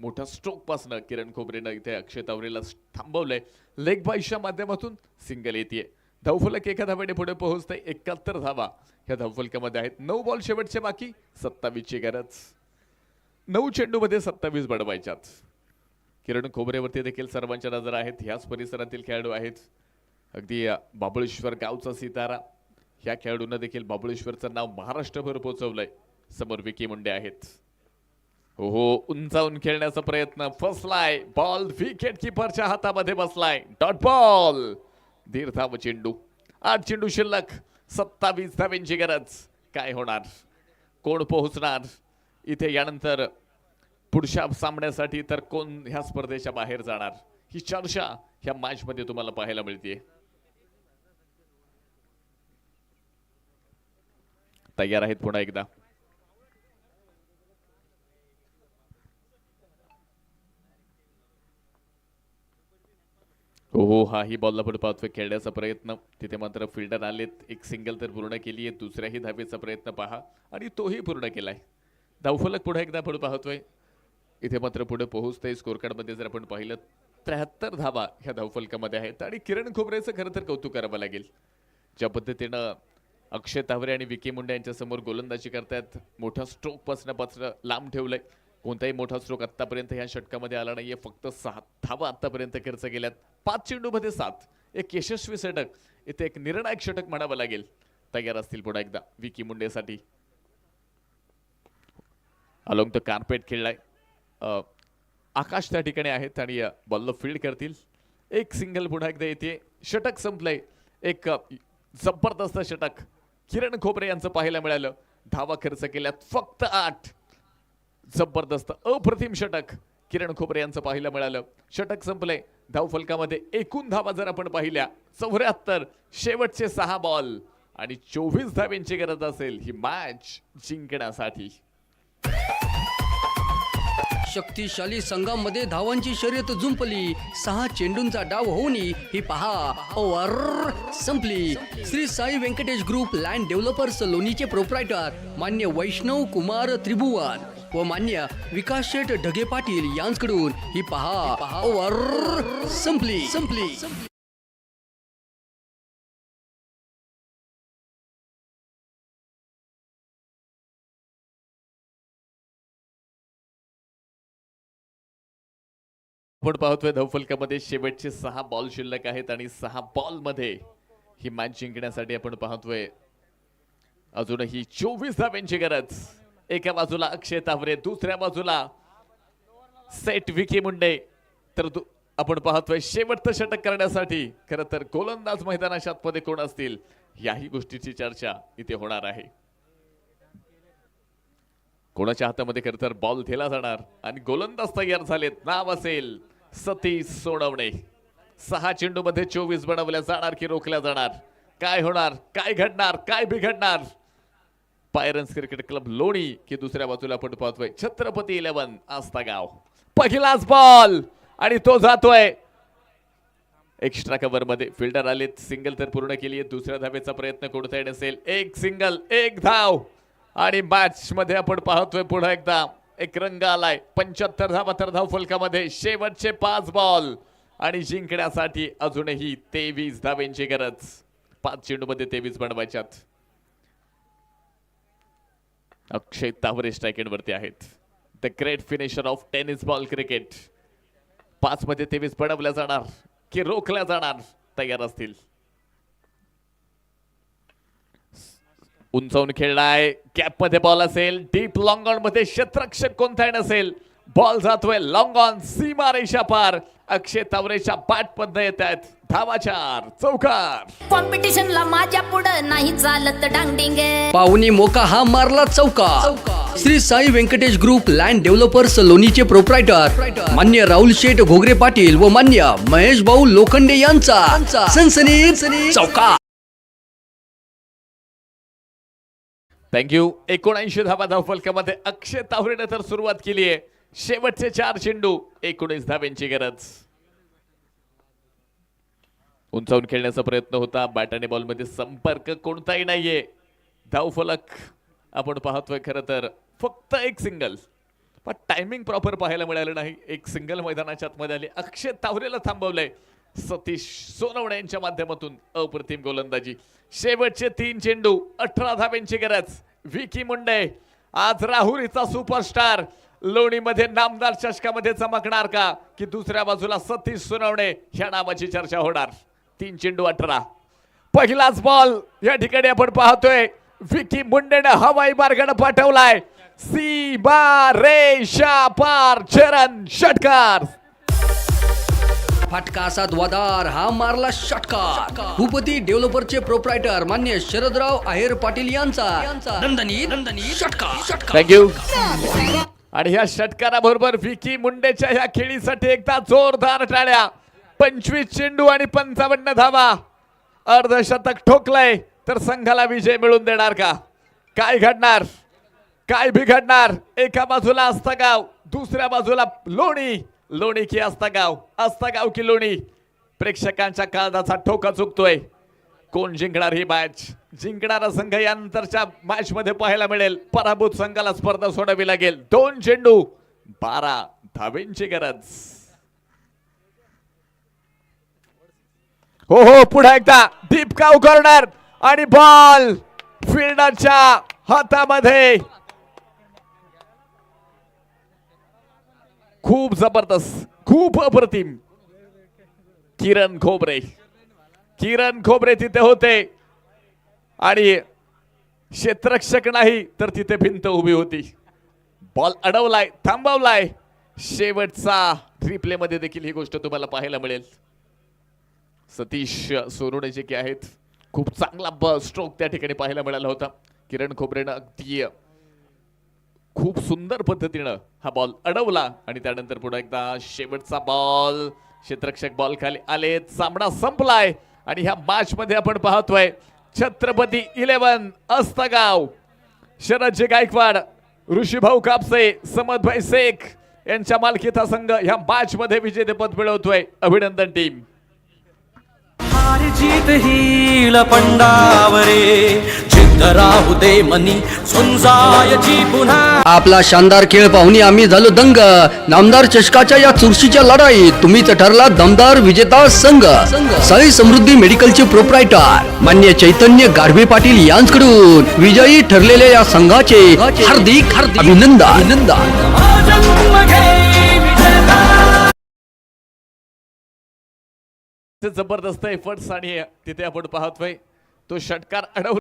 मोठ्या स्ट्रोक पासनं किरण खोबरेनं इथे अक्षय तावरेला थांबवलंय. लेग बाईच्या माध्यमातून सिंगल येते. धावफलक एका धावेने पुढे पोहोचते. 71 धावा ह्या धावफलकामध्ये आहेत. 9 बॉल शेवटचे बाकी. 27 ची गरज. 9 चेंडूमध्ये 27 बडवायच्यात. किरण खोबरेवरती देखील सर्वांच्या नजर आहेत. ह्याच परिसरातील खेळाडू आहेत. अगदी बाबळेश्वर गावचा सितारा ह्या खेळाडूंना देखील बाबळेश्वरचं नाव महाराष्ट्रभर पोहोचवलंय. समोर विकी मुंडे आहेत. हो उंचावून खेळण्याचा प्रयत्न फसलाय. बॉल विकेट किपरच्या हातामध्ये बसलाय. Dot ball. दीड धाव चेंडू. 8 चेंडू शिल्लक. 27 धावांची गरज. काय होणार? कोण पोहोचणार इथे यानंतर पुढच्या सामन्यासाठी? तर कोण ह्या स्पर्धेच्या बाहेर जाणार ही चर्चा ह्या मॅच मध्ये तुम्हाला पाहायला मिळते. तयार आहेत पुन्हा एकदा. हो हाही बॉलला पण पाहतोय खेळण्याचा प्रयत्न. तिथे मात्र फिल्डर आलेत. एक सिंगल तर पूर्ण केली आहे. दुसऱ्याही धावेचा प्रयत्न पहा आणि तोही पूर्ण केलाय. धावफलक पुढे एकदा पुढे पाहतोय. इथे मात्र पुढे पोहोचतंय. स्कोर कार्ड मध्ये जर आपण पाहिलं 73 धावा ह्या धावफलकामध्ये आहेत. आणि किरण खोबरेचं खरं तर कौतुक करावं लागेल. ज्या पद्धतीनं अक्षय तावरे आणि विकी मुंडे यांच्या समोर गोलंदाजी करतायत. मोठ्या स्ट्रोक पासून लांब ठेवलंय. कोणताही मोठा स्ट्रोक आतापर्यंत ह्या षटकामध्ये आला नाहीये. फक्त 6 धावा आतापर्यंत खर्च केल्यात. 5 चेंडूमध्ये 7. एक यशस्वी षटक. इथे एक निर्णायक षटक म्हणावं लागेल. तयार असतील पुन्हा एकदा विकी मुंडेसाठी. अलोंग द कार्पेट खेळलाय. आकाश त्या ठिकाणी आहेत आणि बॉलला फील्ड करतील. एक सिंगल पुन्हा एकदा येते. षटक संपलंय. एक जबरदस्त षटक किरण खोबरे यांचं पाहायला मिळालं. धावा खर्च केल्यात फक्त 8. जबरदस्त अप्रतिम षटक किरण खोबरे यांचं पाहायला मिळालं. षटक संपलंय. धावफलकामध्ये एकूण धावा जर आपण पाहिल्या 74. शेवटचे 6 बॉल आणि 24 धाव्यांची गरज असेल ही मॅच जिंकण्यासाठी. शक्तिशाली संघामध्ये धावांची शर्यत जुंपली. 6 चेंडूंचा डाव होऊन ही पहा ओव्हर संपली. Shri Sai Venkatesh group land developers लोणीचे प्रोप्रायटर मान्य वैष्णव कुमार त्रिभुवन व मान्य विकास शेठ ढगे पाटील यांच्याकडून ही पहा ओव्हर संपली. आपण पाहतोय धावफलकामध्ये शेवटचे 6 बॉल शिल्लक आहेत आणि 6 बॉल मध्ये ही मॅच जिंकण्यासाठी आपण पाहतोय अजूनही 24 धाव्यांची गरज. एका बाजूला अक्षय तावरे, दुसऱ्या बाजूला सेट विकी मुंडे. तर आपण पाहतोय शेवटचं षटक करण्यासाठी खरं तर गोलंदाज मैदानाच्या आतमध्ये कोण असतील याही गोष्टीची चर्चा इथे होणार आहे. कोणाच्या हातामध्ये खरं तर बॉल दिला जाणार आणि गोलंदाज तयार झालेत. नाव असेल सतीश सोनवणे. 6 चेंडूमध्ये 24 बनवल्या जाणार की रोखल्या जाणार. काय होणार, काय घडणार, काय बिघडणार. पायरन्स क्रिकेट क्लब लोणी की दुसऱ्या बाजूला आपण पाहतोय छत्रपती 11 आस्तागाव. पहिलाच बॉल आणि तो जातोय एक्स्ट्रा कव्हर मध्ये. फिल्डर आलेत. सिंगल तर पूर्ण केली आहे. दुसऱ्या धावेचा प्रयत्न कोणताही नसेल. एक सिंगल, एक धाव आणि मॅच मध्ये आपण पाहतोय पुन्हा एकदा एक रंग आलाय. 75 धावा तर धाव फलकामध्ये. शेवटचे 5 बॉल आणि जिंकण्यासाठी अजूनही 23 धाव्यांची गरज. 5 चेंडूमध्ये 23 बनवायच्यात. अक्षय तावरे स्ट्राईक एंड वरती आहेत. The great finisher of tennis ball cricket. 5 मध्ये 23 बनवल्या जाणार की रोखल्या जाणार. तयार असतील. उंचावून खेळलाय. कॅप मध्ये बॉल असेल. डीप लॉंग ऑन मध्ये क्षेत्ररक्षक कोणताही नसेल. बॉल जातोय लॉंग ऑन सीमा रेषा पार. अक्षय तावरेच्या बॅट मधनं येत आहेत धावा 4 चौकार. कॉम्पिटिशनला माझ्या पुढं नाही चालत डांगडिंग. पाहुणी मोका हा मारला चौका. Shri Sai Venkatesh group land developers लोणीचे प्रोप्रायटर मान्य राहुल शेठ घोगरे पाटील व मान्य महेश भाऊ लोखंडे यांचा सनसनीत चौका. थँक्यू. 79 धावा धावफलकामध्ये अक्षय तावरेने तर सुरुवात केली आहे. शेवटचे 4 चेंडू 19 धाव्यांची गरज. उंचावून खेळण्याचा प्रयत्न होता. बॅट आणि बॉल मध्ये संपर्क कोणताही नाहीये. धावफलक आपण पाहतोय खरं तर फक्त एक सिंगल. पण टायमिंग प्रॉपर पाहायला मिळालं नाही. एक सिंगल मैदानाच्या आतमध्ये आली. अक्षय तावरेला थांबवलंय सतीश सोनवणे यांच्या माध्यमातून. अप्रतिम गोलंदाजी. शेवटचे 3 चेंडू 18 धाव्यांची गरज. विकी मुंडे आज राहुरीचा सुपरस्टार लोणीमध्ये नामदार चषकामध्ये चमकणार का की दुसऱ्या बाजूला सतीश सोनवणे ह्या नावाची चर्चा होणार. 3 चेंडू 18. पहिलाच बॉल या ठिकाणी आपण पाहतोय. विकी मुंडेने हवाई मार्गाने पाठवलाय. सीमा रेषा पार. चरण षटकार. फटका असा द्वादार हा मारला षटकार. भूपती डेव्हलपरचे प्रोप्रायटर मान्य शरदराव आहेर पाटील यांचा दणदणीत षटकार. थँक्यू. आणि ह्या षटकाराबरोबर विकी मुंडेच्या ह्या खेळीसाठी एकदा जोरदार टाळ्या. 25 चेंडू आणि 55 धावा. अर्धशतक ठोकलंय तर संघाला विजय मिळवून देणार का. काय घडणार, काय बिघडणार. एका बाजूला आस्तागाव, दुसऱ्या बाजूला लोणी. लोणी की आस्तागाव, आस्तागाव की लोणी. प्रेक्षकांच्या काळजाचा ठोका चुकतोय. कोण जिंकणार ही मॅच. जिंकणारा संघ यानंतरच्या मॅच मध्ये पाहायला मिळेल. पराभूत संघाला स्पर्धा सोडावी लागेल. 2 चेंडू 12 धावेंची गरज. हो हो पुढे एकदा डीप काव कॉर्नर आणि बॉल फिल्डरच्या हातामध्ये. खूप जबरदस्त, खूप अप्रतिम. किरण खोबरे तिथे होते आणि क्षेत्ररक्षक नाही तर तिथे भिंत उभी होती. बॉल अडवलाय, थांबवलाय. शेवटचा रिप्ले मध्ये देखील ही गोष्ट तुम्हाला पाहायला मिळेल. सतीश सोरोडे जे की आहेत, खूप चांगला स्ट्रोक त्या ठिकाणी पाहायला मिळाला होता. किरण खोबरेनं अगदी खूप सुंदर पद्धतीनं हा बॉल अडवला आणि त्यानंतर पुन्हा एकदा शेवटचा बॉल. क्षेत्ररक्षक बॉल खाली आले, सामना संपलाय आणि ह्या मॅच मध्ये आपण पाहतोय छत्रपती 11 अस्तगाव, शरदजी गायकवाड, ऋषीभाऊ कापसे, समदभाई शेख यांच्या मालकीचा संघ ह्या मॅच मध्ये विजेतेपद मिळवतोय. अभिनंदन टीम. हार जीत ही लपंडावरे जिद्द राहू दे मनी झुंजायची पुन्हा. आपला शानदार खेळ पाहुणी आम्ही झालो दंग. नामदार चषकाच्या या चुरशीच्या लढाईत तुम्हीच ठरला दमदार विजेता संघ. साई समृद्धी मेडिकलचे प्रोप्रायटर मान्य चैतन्य गाढवे पाटील यांच्याकडून विजयी ठरलेल्या या संघाचे हार्दिक अभिनंदन. जन्म घे विजेता. जबरदस्त एफर्ट्स आणि तिथे आपण पाहतोय तो षटकार अडवला.